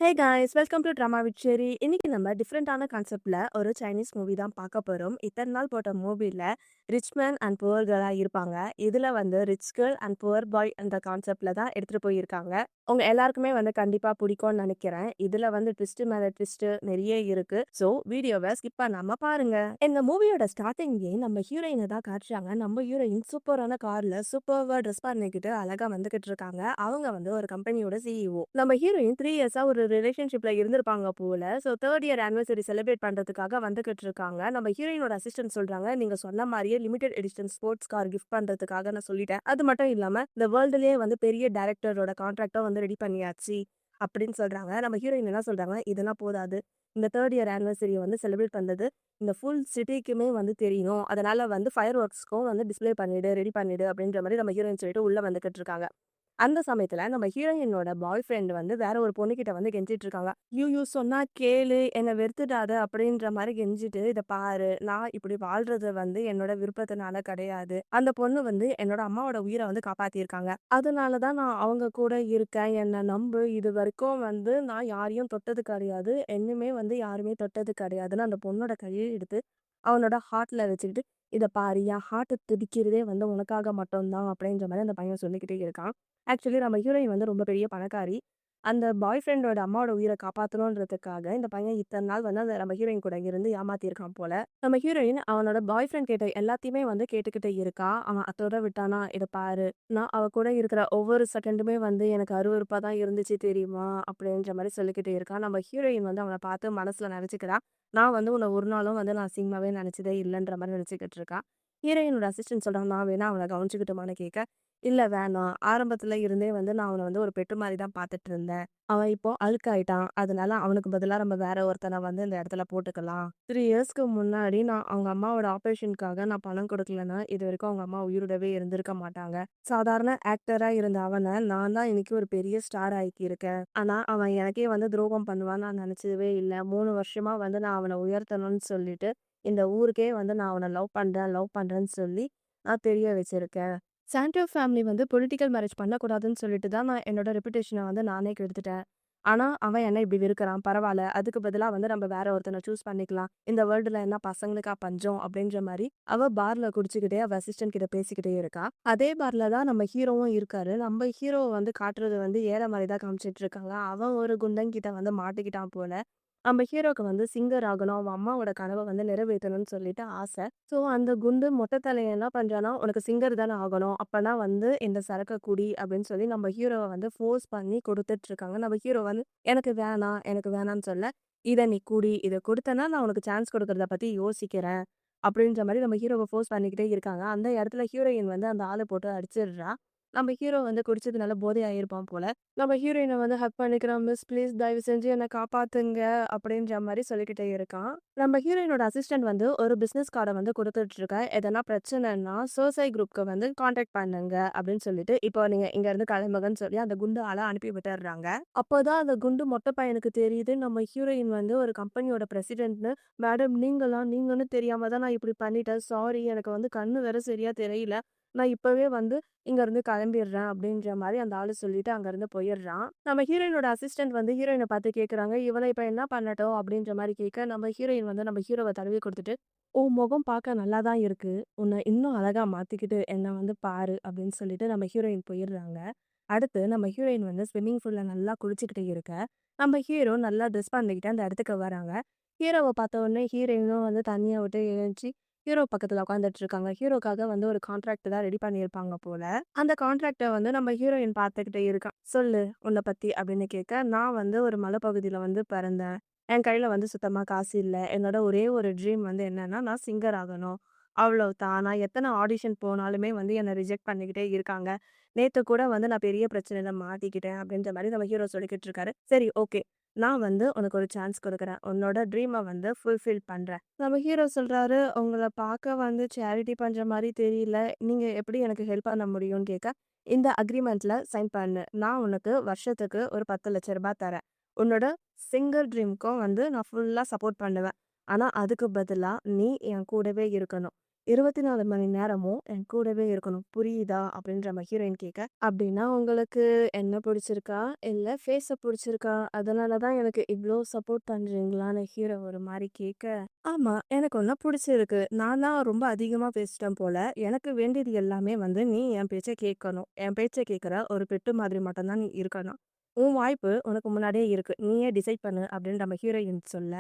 Hey guys welcome to drama with Sherry. இன்னைக்கு நம்ம டிஃப்ரெண்டான கான்செப்ட்ல ஒரு சைனீஸ் மூவி தான் பார்க்க போறோம். இத்தனை நாள் போட்ட மூவில ரிச் மேன் அண்ட் புவர் கேர்ளா இருப்பாங்க. இதுல வந்து rich girl and poor boy அந்த கான்செப்ட்ல தான் எடுத்துட்டு போயிருக்காங்க. உங்க எல்லாருக்குமே வந்து கண்டிப்பா பிடிக்கும்னு நினைக்கிறேன். இதுல வந்து ட்விஸ்ட் மேல ட்விஸ்ட் நிறைய இருக்கு. ஸோ வீடியோவை ஸ்கிப் பண்ணாம பாருங்க. இந்த மூவியோட ஸ்டார்டிங்லேயே நம்ம ஹீரோயினை தான் காட்டுறாங்க. நம்ம ஹீரோயின் சூப்பரான கார்ல சூப்பர்வா ட்ரெஸ் பண்ணிக்கிட்டு அழகா வந்துகிட்டு இருக்காங்க. அவங்க வந்து ஒரு கம்பெனியோட சிஇஓ. நம்ம ஹீரோயின் 3 இயர்ஸா ஒரு ரிலேஷன்ஷிப்ல இருந்திருப்பாங்க போல. So 3rd year anniversary celebrate பண்றதுக்காக வந்துகிட்டு இருக்காங்க. நம்ம ஹீரோயினோட அசிஸ்டன்ட் சொல்றாங்க, நீங்க சொன்ன மாதிரியே limited edition sports car gift பண்றதுக்காக நான் சொல்லிட்டேன். அது மட்டும் இல்லாம இந்த வேர்ல்டுலயே வந்து பெரிய டைரக்டரோட கான்ட்ராக்டும் வந்து ரெடி பண்ணியாச்சு அப்படின்னு சொல்றாங்க. நம்ம ஹீரோயின் என்ன சொல்றாங்க, இதெல்லாம் போதாது, இந்த 3rd இயர் ஆனிவர்சரியை வந்து செலிப்ரேட் பண்றது இந்த ஃபுல் சிட்டிக்குமே வந்து தெரியணும். அதனால வந்து ஃபயர் ஒர்க்ஸ்க்கும் வந்து டிஸ்ப்ளே பண்ணிடு, ரெடி பண்ணிடு அப்படின்ற மாதிரி நம்ம ஹீரோயின் சொல்லிட்டு உள்ள வந்துகிட்டு இருக்காங்க. அந்த சமயத்துல நம்ம ஹீரோயினோட பாய் ஃப்ரெண்ட் வந்து வேற ஒரு பொண்ணுகிட்ட வந்து கெஞ்சிட்டு இருக்காங்க. யூ சொன்னா கேளு, என்ன வெறுத்துடாத அப்படின்ற மாதிரி கெஞ்சிட்டு, இத பாரு, நான் இப்படி வாழ்றது வந்து என்னோட விருப்பத்தினால கிடையாது. அந்த பொண்ணு வந்து என்னோட அம்மாவோட உயிரை வந்து காப்பாத்திருக்காங்க. அதனாலதான் நான் அவங்க கூட இருக்கேன். என்ன நம்பு. இது வரைக்கும் வந்து நான் யாரையும் தொட்டது கிடையாது. என்னுமே வந்து யாருமே தொட்டது கிடையாதுன்னு அந்த பொண்ணோட கையை எடுத்து அவனோட ஹார்ட்ல வச்சுக்கிட்டு, இத பாரு, என் ஹார்ட் துடிக்கிறதே வந்து உனக்காக மட்டும்தான் அப்படின்ற மாதிரி அந்த பையன் சொல்லிக்கிட்டே இருக்கான். ஆக்சுவலி நம்ம ஹீரோயின் வந்து ரொம்ப பெரிய பணக்காரி. அந்த பாய் ஃப்ரெண்டோட அம்மாவோட உயிரை காப்பாத்தணுன்றதுக்காக இந்த பையன் இத்தனை நாள் வந்து அந்த நம்ம ஹீரோயின் கூட இருந்து ஏமாத்திருக்கான் போல. நம்ம ஹீரோயின் அவனோட பாய் ஃப்ரெண்ட் கேட்ட எல்லாத்தையுமே வந்து கேட்டுக்கிட்டே இருக்கா. அவன் அத்தோட விட்டானா, இத பாரு, நான் அவ கூட இருக்கிற ஒவ்வொரு செகண்டுமே வந்து எனக்கு அருவருப்பா தான் இருந்துச்சு தெரியுமா அப்படின்ற மாதிரி சொல்லிக்கிட்டே இருக்கான். நம்ம ஹீரோயின் வந்து அவனை பார்த்து மனசுல நினைச்சுக்கிறா, நான் வந்து உன்னை ஒரு நாளும் வந்து நான் அசிங்கமாவே நினைச்சதே இல்லைன்ற மாதிரி நினைச்சுக்கிட்டு இருக்கா. ஹீரோயினோட அசிஸ்டன்ட் சொல்றான், நான் வேணா அவனை கவனிச்சுக்கிட்டுமான்னு கேட்க, இல்ல வேணாம். ஆரம்பத்துல இருந்தே வந்து நான் அவன வந்து ஒரு பெட்டு மாரி தான் பார்த்துட்டு இருந்தேன். அவன் இப்போ அழுக்காயிட்டான். அதனால அவனுக்கு பதிலா நம்ம வேற ஒருத்தன வந்து இந்த இடத்துல போட்டுக்கலாம். 3 இயர்ஸ்க்கு முன்னாடி நான் அவங்க அம்மாவோட ஆப்பரேஷனுக்காக நான் பணம் கொடுக்கலன்னா, இதுவரைக்கும் அவங்க அம்மா உயிரோடவே இருந்திருக்க மாட்டாங்க. சாதாரண ஆக்டரா இருந்த அவன நான் தான் இன்னைக்கு ஒரு பெரிய ஸ்டார் ஆக்கியிருக்கேன். ஆனா அவன் எனக்கே வந்து துரோகம் பண்ணுவான்னு நான் நினைச்சதே இல்ல. 3 வருஷமா வந்து நான் அவன உயர்த்தணும்னு சொல்லிட்டு, இந்த ஊருக்கே வந்து நான் அவன லவ் பண்றேன்னு சொல்லி நான் தெரிய வச்சிருக்கேன். சாண்டோ ஃபேமிலி வந்து பொலிட்டிக்கல் மேரேஜ் பண்ணக்கூடாதுன்னு சொல்லிட்டு தான் நான் என்னோட ரெப்புடேஷனை வந்து நானே கெடுத்துட்டேன். ஆனா, அவன் என்ன இப்படி வெறுக்கிறான். பரவால்ல. அதுக்கு பதிலா வந்து நம்ம வேற ஒருத்தனை சூஸ் பண்ணிக்கலாம். இந்த வேர்ல்டுல என்ன பசங்களுக்கா பஞ்சம் அப்படின்ற மாரி அவ பார்ல குடிச்சுக்கிட்டே அவ அசிஸ்டன்ட் கிட்ட பேசிக்கிட்டே இருக்கா. அதே பார்ல தான் நம்ம ஹீரோவும் இருக்காரு. நம்ம ஹீரோவ வந்து காட்டுறது வந்து ஏற மாரி தான் காமிச்சிட்டு இருக்காங்க. அவன் ஒரு குண்டன் கிட்ட வந்து மாட்டிக்கிட்டான் போல. நம்ம ஹீரோக்கு வந்து சிங்கர் ஆகணும். அவன் அம்மாவோட கனவ வந்து நிறைவேத்தணும்னு சொல்லிட்டு ஆசை. ஸோ அந்த குண்டு மொட்டை தலையன் என்ன பண்றான்னா, "உனக்கு சிங்கர் தானே ஆகணும். அப்பன்னா வந்து இந்த சரக்க குடி" அப்படின்னு சொல்லி நம்ம ஹீரோவ வந்து ஃபோர்ஸ் பண்ணி குடுத்துட்டு இருக்காங்க. நம்ம ஹீரோ வந்து, "எனக்கு வேணாம், எனக்கு வேணாம்னு" சொல்ல, "இத நீ குடி. இத குடுத்தன்னா நான் உனக்கு சான்ஸ் குடுக்கறத பத்தி யோசிக்கிறேன்." அப்படின்ற மாரி நம்ம ஹீரோவ ஃபோர்ஸ் பண்ணிக்கிட்டே இருக்காங்க. அந்த இடத்துல ஹீரோயின் வந்து அந்த ஆள போட்டு அடிச்சிடுறா. நம்ம ஹீரோ வந்து குடிச்சதுனால போதை ஆயிருப்பான் போல. நம்ம ஹீரோயின வந்து ஹக் பண்ணிக்கிறான். "மிஸ் ப்ளீஸ் தயவு செஞ்சு என்ன காப்பாத்துங்க" அப்படின்ற மாரி சொல்லிக்கிட்டே இருக்கான். நம்ம ஹீரோயினோட அசிஸ்டன்ட் வந்து ஒரு பிசினஸ் கார்ட வந்து குடுத்துட்டு இருக்கா. எதனா பிரச்சனைன்னா சோசை குரூப்க்கு வந்து கான்டாக்ட் பண்ணுங்க அப்படின்னு சொல்லிட்டு, இப்போ நீங்க இங்க இருந்து கிளம்புங்கன்னு சொல்லி அந்த குண்டு ஆள அனுப்பி விட்டுர்றாங்க. அப்போதான் அந்த குண்டு மொட்டை பையனுக்கு தெரியுது, நம்ம ஹீரோயின் வந்து ஒரு கம்பெனியோட பிரசிடென்ட்ன்னு. "மேடம் நீங்களா? நீங்கன்னு தெரியாம தான் நான் இப்படி பண்ணிட்டேன். சாரி, எனக்கு வந்து கண்ணு வேற சரியா தெரியல. நான் இப்பவே வந்து இங்க இருந்து கிளம்பிடுறேன்" அப்படின்ற மாரி அந்த ஆளு சொல்லிட்டு அங்க இருந்து போயிடுறான். நம்ம ஹீரோயினோட அசிஸ்டன்ட் வந்து ஹீரோயின பார்த்து கேட்குறாங்க, "இவள இப்ப என்ன பண்ணட்டும்?" அப்படின்ற மாரி கேட்க, நம்ம ஹீரோயின் வந்து நம்ம ஹீரோவ தடவி குடுத்துட்டு, "உன் முகம் பார்க்க நல்லா தான் இருக்கு. உன்ன இன்னும் அழகா மாத்திக்கிட்டு என்ன வந்து பாரு" அப்படின்னு சொல்லிட்டு நம்ம ஹீரோயின் போயிடுறாங்க. அடுத்து நம்ம ஹீரோயின் வந்து ஸ்விம்மிங் பூல்ல நல்லா குளிச்சுக்கிட்டு இருக்க, நம்ம ஹீரோ நல்லா ட்ரெஸ் பண்ணிக்கிட்டு அந்த இடத்துக்கு வராங்க. ஹீரோவ பார்த்த உடனே ஹீரோயினும் வந்து தண்ணிய விட்டு எழுந்துச்சு ஹீரோ பக்கத்துல உட்காந்துட்டு இருக்காங்க. ஹீரோக்காக வந்து ஒரு கான்ட்ராக்ட் தான் ரெடி பண்ணியிருப்பாங்க போல. அந்த கான்ட்ராக்ட்ட வந்து நம்ம ஹீரோயின் பார்த்துக்கிட்டே இருக்கா. "சொல்லு உன்ன பத்தி" அப்படின்னு கேட்க, "நான் வந்து ஒரு மலைப்பகுதியில வந்து பிறந்தேன். என் கையில வந்து சுத்தமா காசு இல்ல. என்னோட ஒரே ஒரு ட்ரீம் வந்து என்னன்னா, நான் சிங்கர் ஆகணும். அவ்வளவுதான். நான் எத்தன ஆடிஷன் போனாலுமே வந்து என்ன ரிஜெக்ட் பண்ணிக்கிட்டே இருக்காங்க. நேத்து கூட வந்து நான் பெரிய பிரச்சனையில மாட்டிக்கிட்டேன்" அப்படின்ற மாரி நம்ம ஹீரோ சொல்லிக்கிட்டு இருக்காரு. "சரி, ஓகே. நான் வந்து உனக்கு ஒரு சான்ஸ் குடுக்குறேன். உன்னோட ட்ரீம வந்து ஃபுல்ஃபில் பண்றேன்." நம்ம ஹீரோ சொல்றாரு, "உங்கள பார்க்க வந்து சேரிட்டி பண்ற மாரி தெரியல. நீங்க எப்படி எனக்கு ஹெல்ப் பண்ண முடியும்னு?" கேட்க, "இந்த அக்ரீமெண்ட்ல சைன் பண்ணு. நான் உனக்கு வருஷத்துக்கு ஒரு ரூ. 10,00,000 தரேன். உன்னோட சிங்கிள் ட்ரீம்க்கும் வந்து நான் ஃபுல்லா சப்போர்ட் பண்ணுவேன். ஆனா அதுக்கு பதிலா நீ என் கூடவே இருக்கணும். 24 மணி நேரமும் என் கூடவே இருக்கணும். புரியுதா? அப்படின்ற மாரி ஹீரோயின் கேட்க, "அப்படின்னா உங்களுக்கு என்ன பிடிச்சிருக்கா? இல்ல ஃபேஸ பிடிச்சிருக்கா? அதனால தான் எனக்கு இவ்ளோ சப்போர்ட் பண்றீங்களான்னு?" ஹீரோ ஒரு மாரி கேட்க, "ஆமா, எனக்கு உன்ன பிடிச்சிருக்கு. நான் தான் ரொம்ப அதிகமா பேசிட்டேன் போல. எனக்கு வேண்டியது எல்லாமே வந்து நீ என் பேச்ச கேட்கணும். என் பேச்ச கேட்கிற ஒரு பெட்டு மாதிரி மட்டும் தான் நீ இருக்கணும். உன் வாய்ப்பு உனக்கு முன்னாடியே இருக்கு. நீயே டிசைட் பண்ணு." அப்படின்னு நம்ம ஹீரோயின் சொல்ல,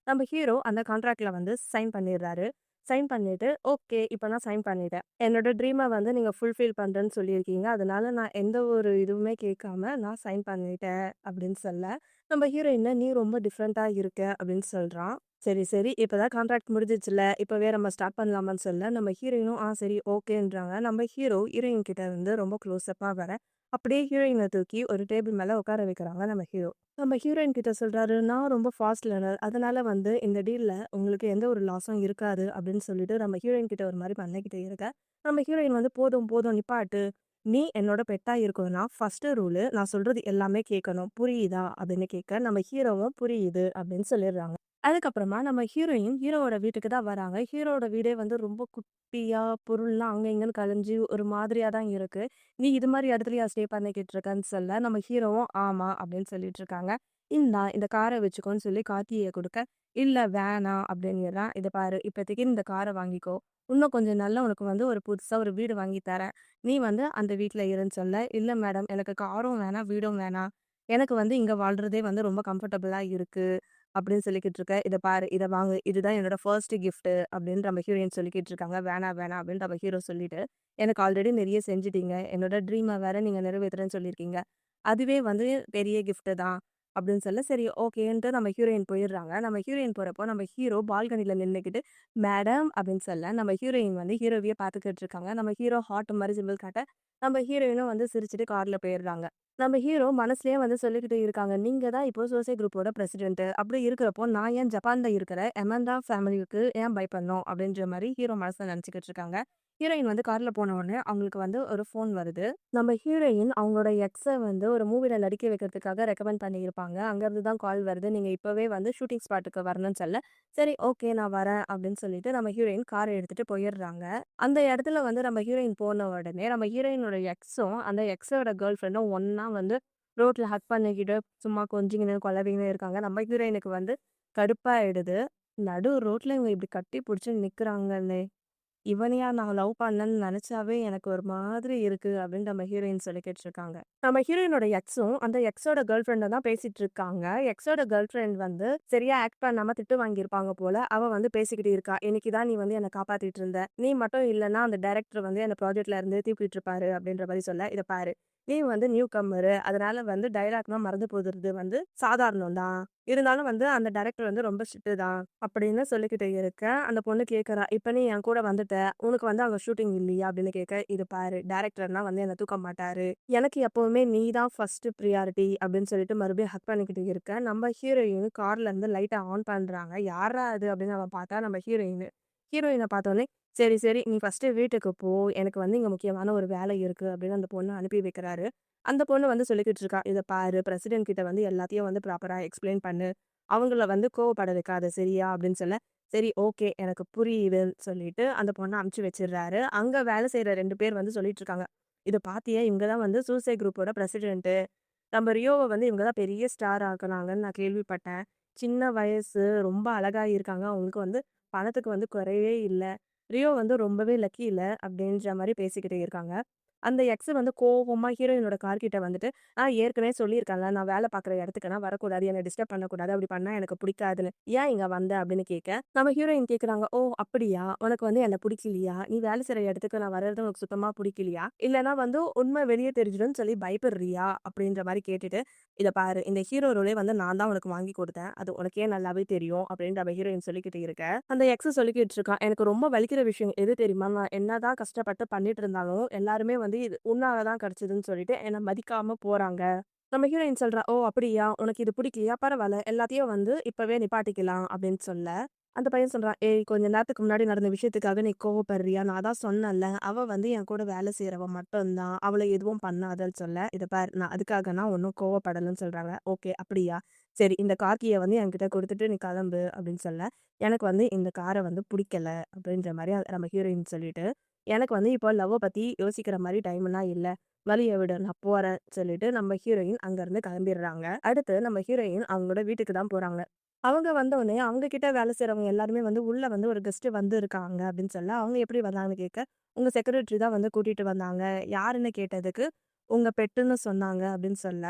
நம்ம ஹீரோ அந்த கான்ட்ராக்ட்ல வந்து சைன் பண்ணிடுறாரு. சைன் பண்ணிட்டு, "ஓகே. இப்ப நான் சைன் பண்ணிட்டேன். என்னோட ட்ரீம வந்து நீங்க ஃபுல்ஃபில் பண்றேன்னு சொல்லியிருக்கீங்க. அதனால நான் எந்த ஒரு இதுவுமே கேட்காம நான் சைன் பண்ணிட்டேன்." அப்படின்னு சொல்ல, நம்ம ஹீரோயின, "நீ ரொம்ப டிஃபரெண்ட்டா இருக்க." அப்படின்னு சொல்றான். சரி, சரி. இப்ப தான் கான்ட்ராக்ட் முடிஞ்சிச்சுல்ல. இப்பவே நம்ம ஸ்டார்ட் பண்ணலாமான்னு சொல்ல, நம்ம ஹீரோயினும், சரி ஓகேன்றாங்க. நம்ம ஹீரோ ஹீரோயின் கிட்ட இருந்து ரொம்ப க்ளோஸ் அப்பா வர, அப்படியே ஹீரோயின தூக்கி ஒரு டேபிள் மேல உட்கார வைக்கிறாங்க நம்ம ஹீரோ. நம்ம ஹீரோயின் கிட்ட சொல்றாரு, "நான் ரொம்ப ஃபாஸ்ட் லேர்னர். அதனால வந்து இந்த டீல்ல உங்களுக்கு எந்த ஒரு லாஸும் இருக்காது." அப்படின்னு சொல்லிட்டு நம்ம ஹீரோயின் கிட்ட ஒரு மாரி பண்ணிக்கிட்டே இருக்க, நம்ம ஹீரோயின் வந்து, "போதும், போதும் நிப்பாட்டு. நீ என்னோட பெட்டா இருக்கணும்னா, ஃபர்ஸ்ட்டு ரூலு நான் சொல்றது எல்லாமே கேட்கணும். புரியுதா?" அப்படின்னு கேட்க, நம்ம ஹீரோவும் புரியுது அப்படின்னு சொல்லிடுறாங்க. அதுக்கப்புறமா நம்ம ஹீரோயின் ஹீரோவோட வீட்டுக்கு தான் வராங்க. ஹீரோவோட வீடே வந்து ரொம்ப குட்டியா, பொருள்லாம் அங்க இங்கன்னு கலைஞ்சு ஒரு மாதிரியா தான் இருக்கு. "நீ இது மாரி இடத்துலயா ஸ்டே பண்ணிக்கிட்டு இருக்கன்னு?" சொல்ல, நம்ம ஹீரோவும் "ஆமா" அப்படின்னு சொல்லிட்டு இருக்காங்க. "இந்தா இந்த கார வச்சுக்கோன்னு" சொல்லி கார்த்திய குடுக்க, "இல்ல வேணாம்" அப்படிங்கிறான். "இத பாரு, இப்போதைக்கு இந்த கார வாங்கிக்கோ. இன்னும் கொஞ்சம் நாள்ல உனக்கு வந்து ஒரு புதுசா ஒரு வீடு வாங்கி தரேன். நீ வந்து அந்த வீட்ல இருன்னு" சொல்ல, "இல்ல மேடம், எனக்கு காரும் வேணாம், வீடும் வேணாம். எனக்கு வந்து இங்க வாழ்றதே வந்து ரொம்ப கம்ஃபர்டபுளா இருக்கு." அப்படின்னு சொல்லிக்கிட்டு இருக்க, "இத பாரு, இத வாங்கு. இதுதான் என்னோட ஃபர்ஸ்ட் கிஃப்ட்" அப்படின்னு நம்ம ஹீரோயின் சொல்லிக்கிட்டு இருக்காங்க. "வேணாம், வேணாம்" அப்படின்னு நம்ம ஹீரோ சொல்லிட்டு, "எனக்கு ஆல்ரெடி நெறைய செஞ்சுட்டீங்க. என்னோட ட்ரீம வேற நீங்க நிறைவேத்துறேன்னு சொல்லியிருக்கீங்க. அதுவே வந்து பெரிய கிஃப்ட் தான்." அப்படின்னு சொல்ல, சரி ஓகேன்ட்டு நம்ம ஹீரோயின் போயிடுறாங்க. நம்ம ஹீரோயின் போறப்போ, நம்ம ஹீரோ பால்கனில நின்னுக்கிட்டு, "மேடம்" அப்படின்னு சொல்ல, நம்ம ஹீரோயின் வந்து ஹீரோவையே பார்த்துக்கிட்டு இருக்காங்க. நம்ம ஹீரோ ஹார்ட் மாரி சிம்பல் காட்ட, நம்ம ஹீரோயினும் வந்து சிரிச்சுட்டு கார்ல போயிடுறாங்க. நம்ம ஹீரோ மனசுலயே வந்து சொல்லிக்கிட்டு இருக்காங்க. "நீங்க தான் இப்போ சூசைட் குரூப்போட பிரசிடென்ட். அப்படி இருக்கிறப்போ, நான் ஏன் ஜப்பான்ல இருக்கிற எமன்டா ஃபேமிலிக்கு ஏன் பயப்படணும்?" அப்படின்ற மாரி ஹீரோ மனசுல நெனச்சுக்கிட்டு இருக்காங்க. ஹீரோயின் வந்து கார்ல போன உடனே அவங்களுக்கு வந்து ஒரு ஃபோன் வருது. நம்ம ஹீரோயின் அவங்களோட எக்ஸ வந்து ஒரு மூவில நடிக்க வைக்கிறதுக்காக ரெக்கமெண்ட் பண்ணியிருப்பாங்க. அங்கருந்து தான் கால் வருது. "நீங்க இப்பவே வந்து ஷூட்டிங் ஸ்பாட்டுக்கு வரணும்னு" சொல்ல, "சரி ஓகே நான் வரேன்" அப்படின்னு சொல்லிட்டு நம்ம ஹீரோயின் கார எடுத்துட்டு போயிடுறாங்க. அந்த இடத்துல வந்து நம்ம ஹீரோயின் போன உடனே, நம்ம ஹீரோயினோட எக்ஸும், அந்த எக்ஸோட கேர்ள் ஃபிரெண்டும் ஒண்ணா வந்து ரோட்ல ஹக் பண்ணிக்கிட்டு, சும்மா கொஞ்சிக்கின்னு, கொலாவிக்கின்னு இருக்காங்க. நம்ம ஹீரோயினுக்கு வந்து கடுப்பாயிடுது. நடு ரோட்ல இவங்க இப்படி கட்டி புடிச்சு நிக்கிறாங்களே! இவனையா நான் லவ் பண்ணேன்னு நெனச்சாவே எனக்கு ஒரு மாதிரி இருக்கு அப்படின்னு நம்ம ஹீரோயின் சொல்லிக்கிட்டு இருக்காங்க. நம்ம ஹீரோயினோட எக்ஸும், அந்த எக்ஸோட கேர்ள் ஃபிரெண்டும் தான் பேசிட்டு இருக்காங்க. எக்ஸோட கேர்ள் ஃபிரெண்ட் வந்து சரியா ஆக்ட் பண்ணாம திட்டு வாங்கியிருப்பாங்க போல. அவ வந்து பேசிக்கிட்டு இருக்கா. "இன்னைக்கு தான் நீ வந்து என்ன காப்பாத்திட்டு இருந்த. நீ மட்டும் இல்லன்னா அந்த டைரக்டர் வந்து என்ன ப்ராஜெக்ட்ல இருந்து தூக்கிட்டு இருப்பாரு" அப்படின்ற மாரி சொல்ல, "இத பாரு. நீ வந்து நியூ கம்மரு. அதனால வந்து டயலாக்லாம் மறந்து போகுறது வந்து சாதாரணம் தான். இருந்தாலும் வந்து அந்த டைரக்டர் வந்து ரொம்ப ஸ்ட்ரிக்ட் தான்." அப்படின்னு சொல்லிக்கிட்டு இருக்க, அந்த பொண்ணு கேட்கறா, "இப்ப நீ என் கூட வந்துட்ட. உனக்கு வந்து அங்க ஷூட்டிங் இல்லையா?" அப்படின்னு கேட்க, "இது பாரு டைரக்டர்லாம் வந்து என்ன தூக்க மாட்டாரு. எனக்கு எப்பவுமே நீ தான் ஃபர்ஸ்ட் பிரியாரிட்டி" அப்படின்னு சொல்லிட்டு மறுபடியும் ஹக் பண்ணிக்கிட்டு இருக்க, நம்ம ஹீரோயின் கார்ல இருந்து லைட்ட ஆன் பண்றாங்க. யார்ரா அது அப்படின்னு அவ பார்த்தா நம்ம ஹீரோயின். ஹீரோயின பார்த்தோனே, "சரி, சரி நீ ஃபர்ஸ்ட்டு வீட்டுக்கு போ. எனக்கு வந்து இங்க முக்கியமான ஒரு வேலை இருக்கு" அப்படின்னு அந்த பொண்ண அனுப்பி வைக்கிறாரு. அந்த பொண்ணு வந்து சொல்லிக்கிட்டு இருக்கா, "இத பாரு பிரசிடென்ட் கிட்ட வந்து எல்லாத்தையும் வந்து ப்ராப்பரா எக்ஸ்ப்ளைன் பண்ணு. அவங்கள வந்து கோவப்பட வைக்காத சரியா?" அப்படின்னு சொல்ல, "சரி ஓகே எனக்கு புரியுதுன்னு" சொல்லிட்டு அந்த பொண்ண அனுப்பிச்சு வச்சுடுறாரு. அங்க வேலை செய்ற 2 பேர் வந்து சொல்லிட்டு இருக்காங்க, "இத பாத்தியா? இவங்க தான் வந்து சூசைட் குரூப்போட பிரசிடென்ட். நம்ம ரியோவ வந்து இவங்க தான் பெரிய ஸ்டார் ஆக்குனாங்கன்னு நான் கேள்விப்பட்டேன். சின்ன வயசு, ரொம்ப அழகா இருக்காங்க. அவங்களுக்கு வந்து பணத்துக்கு வந்து குறைவே இல்ல. ரியோ வந்து ரொம்பவே லக்கி இல்ல." அப்படின்ற மாரி பேசிக்கிட்டே இருக்காங்க. அந்த எக்ஸ் வந்து கோவமா ஹீரோயினோட கார் கிட்ட வந்துட்டு, "நான் ஏற்கனவே சொல்லியிருக்கேன்ல, நான் வேலை பார்க்குற இடத்துக்குலாம் வரக்கூடாது. என்ன டிஸ்டர்ப் பண்ணக்கூடாது. அப்படி பண்ணா எனக்கு பிடிக்காதுன்னு. ஏன் இங்க வந்த?" அப்படின்னு கேட்க, நம்ம ஹீரோயின் கேட்குறாங்க, "ஓ! அப்படியா? உனக்கு வந்து என்ன பிடிக்கலையா? நீ வேலை செய்ற இடத்துக்கு நான் வர்றது உனக்கு சுத்தமா பிடிக்கலையா? இல்லன்னா வந்து உண்மை வெளிய தெரிஞ்சிடும்னு சொல்லி பயப்படுறியா?" அப்படின்ற மாரி கேட்டுட்டு, "இத பாரு, இந்த ஹீரோ ரோலே வந்து நான் தான் உனக்கு வாங்கி குடுத்தேன். அது உனக்கே நல்லாவே தெரியும்." அப்படின்னு நம்ம ஹீரோயின் சொல்லிக்கிட்டு இருக்க, அந்த எக்ஸ் சொல்லிக்கிட்டு இருக்கான், "எனக்கு ரொம்ப வலிக்கிற விஷயம் எது தெரியுமா? நான் என்னதான் கஷ்டப்பட்டு பண்ணிட்டு இருந்தாலும், எல்லாருமே வந்து இது உன்னால தான் கிடைச்சதுன்னு சொல்லிட்டு என்ன மதிக்காம போறாங்க." நம்ம ஹீரோயின் சொல்றா, "ஓ! அப்படியா? உனக்கு இது பிடிக்கலையா? பரவால்ல. எல்லாத்தையும் வந்து இப்பவே நிப்பாட்டிக்கலாம்." அப்படின்னு சொல்ல, அந்த பையன் சொல்றான், "ஏய் கொஞ்ச நேரத்துக்கு முன்னாடி நடந்த விஷயத்துக்காக நீ கோவப்படுறியா? நான் தான் சொன்னேன்ல, அவ வந்து என் கூட வேலை செய்றவ மட்டும் தான். அவள எதுவும் பண்ணாதன்னு" சொல்ல, "இத பாரு நான் அதுக்காகலாம் ஒண்ணும் கோவப்படலன்னு" சொல்றாங்க. "ஓகே அப்படியா? சரி இந்த கார் கீய வந்து என்கிட்ட குடுத்துட்டு நீ கிளம்பு அப்படின்னு சொல்ல, எனக்கு வந்து இந்த கார வந்து புடிக்கல அப்படின்ற மாரி நம்ம ஹீரோயின் சொல்லிட்டு, எனக்கு வந்து இப்போ லவ்வ பத்தி யோசிக்கிற மாரி டைம்லாம் இல்ல. வழிய விடு நான் போறேன்னு சொல்லிட்டு நம்ம ஹீரோயின் அங்கருந்து கிளம்பிடுறாங்க. அடுத்து நம்ம ஹீரோயின் அவங்களோட வீட்டுக்கு தான் போறாங்க. அவங்க வந்தவுனே அவங்க கிட்ட வேலை செய்றவங்க எல்லாருமே வந்து உள்ள வந்து ஒரு கெஸ்ட் வந்திருக்காங்க அப்படின்னு சொல்ல, அவங்க எப்படி வந்தாங்கன்னு கேட்க, உங்க செக்ரட்டரி தான் வந்து கூட்டிட்டு வந்தாங்க. யாருன்னு கேட்டதுக்கு, உங்க பெட்டுன்னு சொன்னாங்க அப்படின்னு சொல்ல,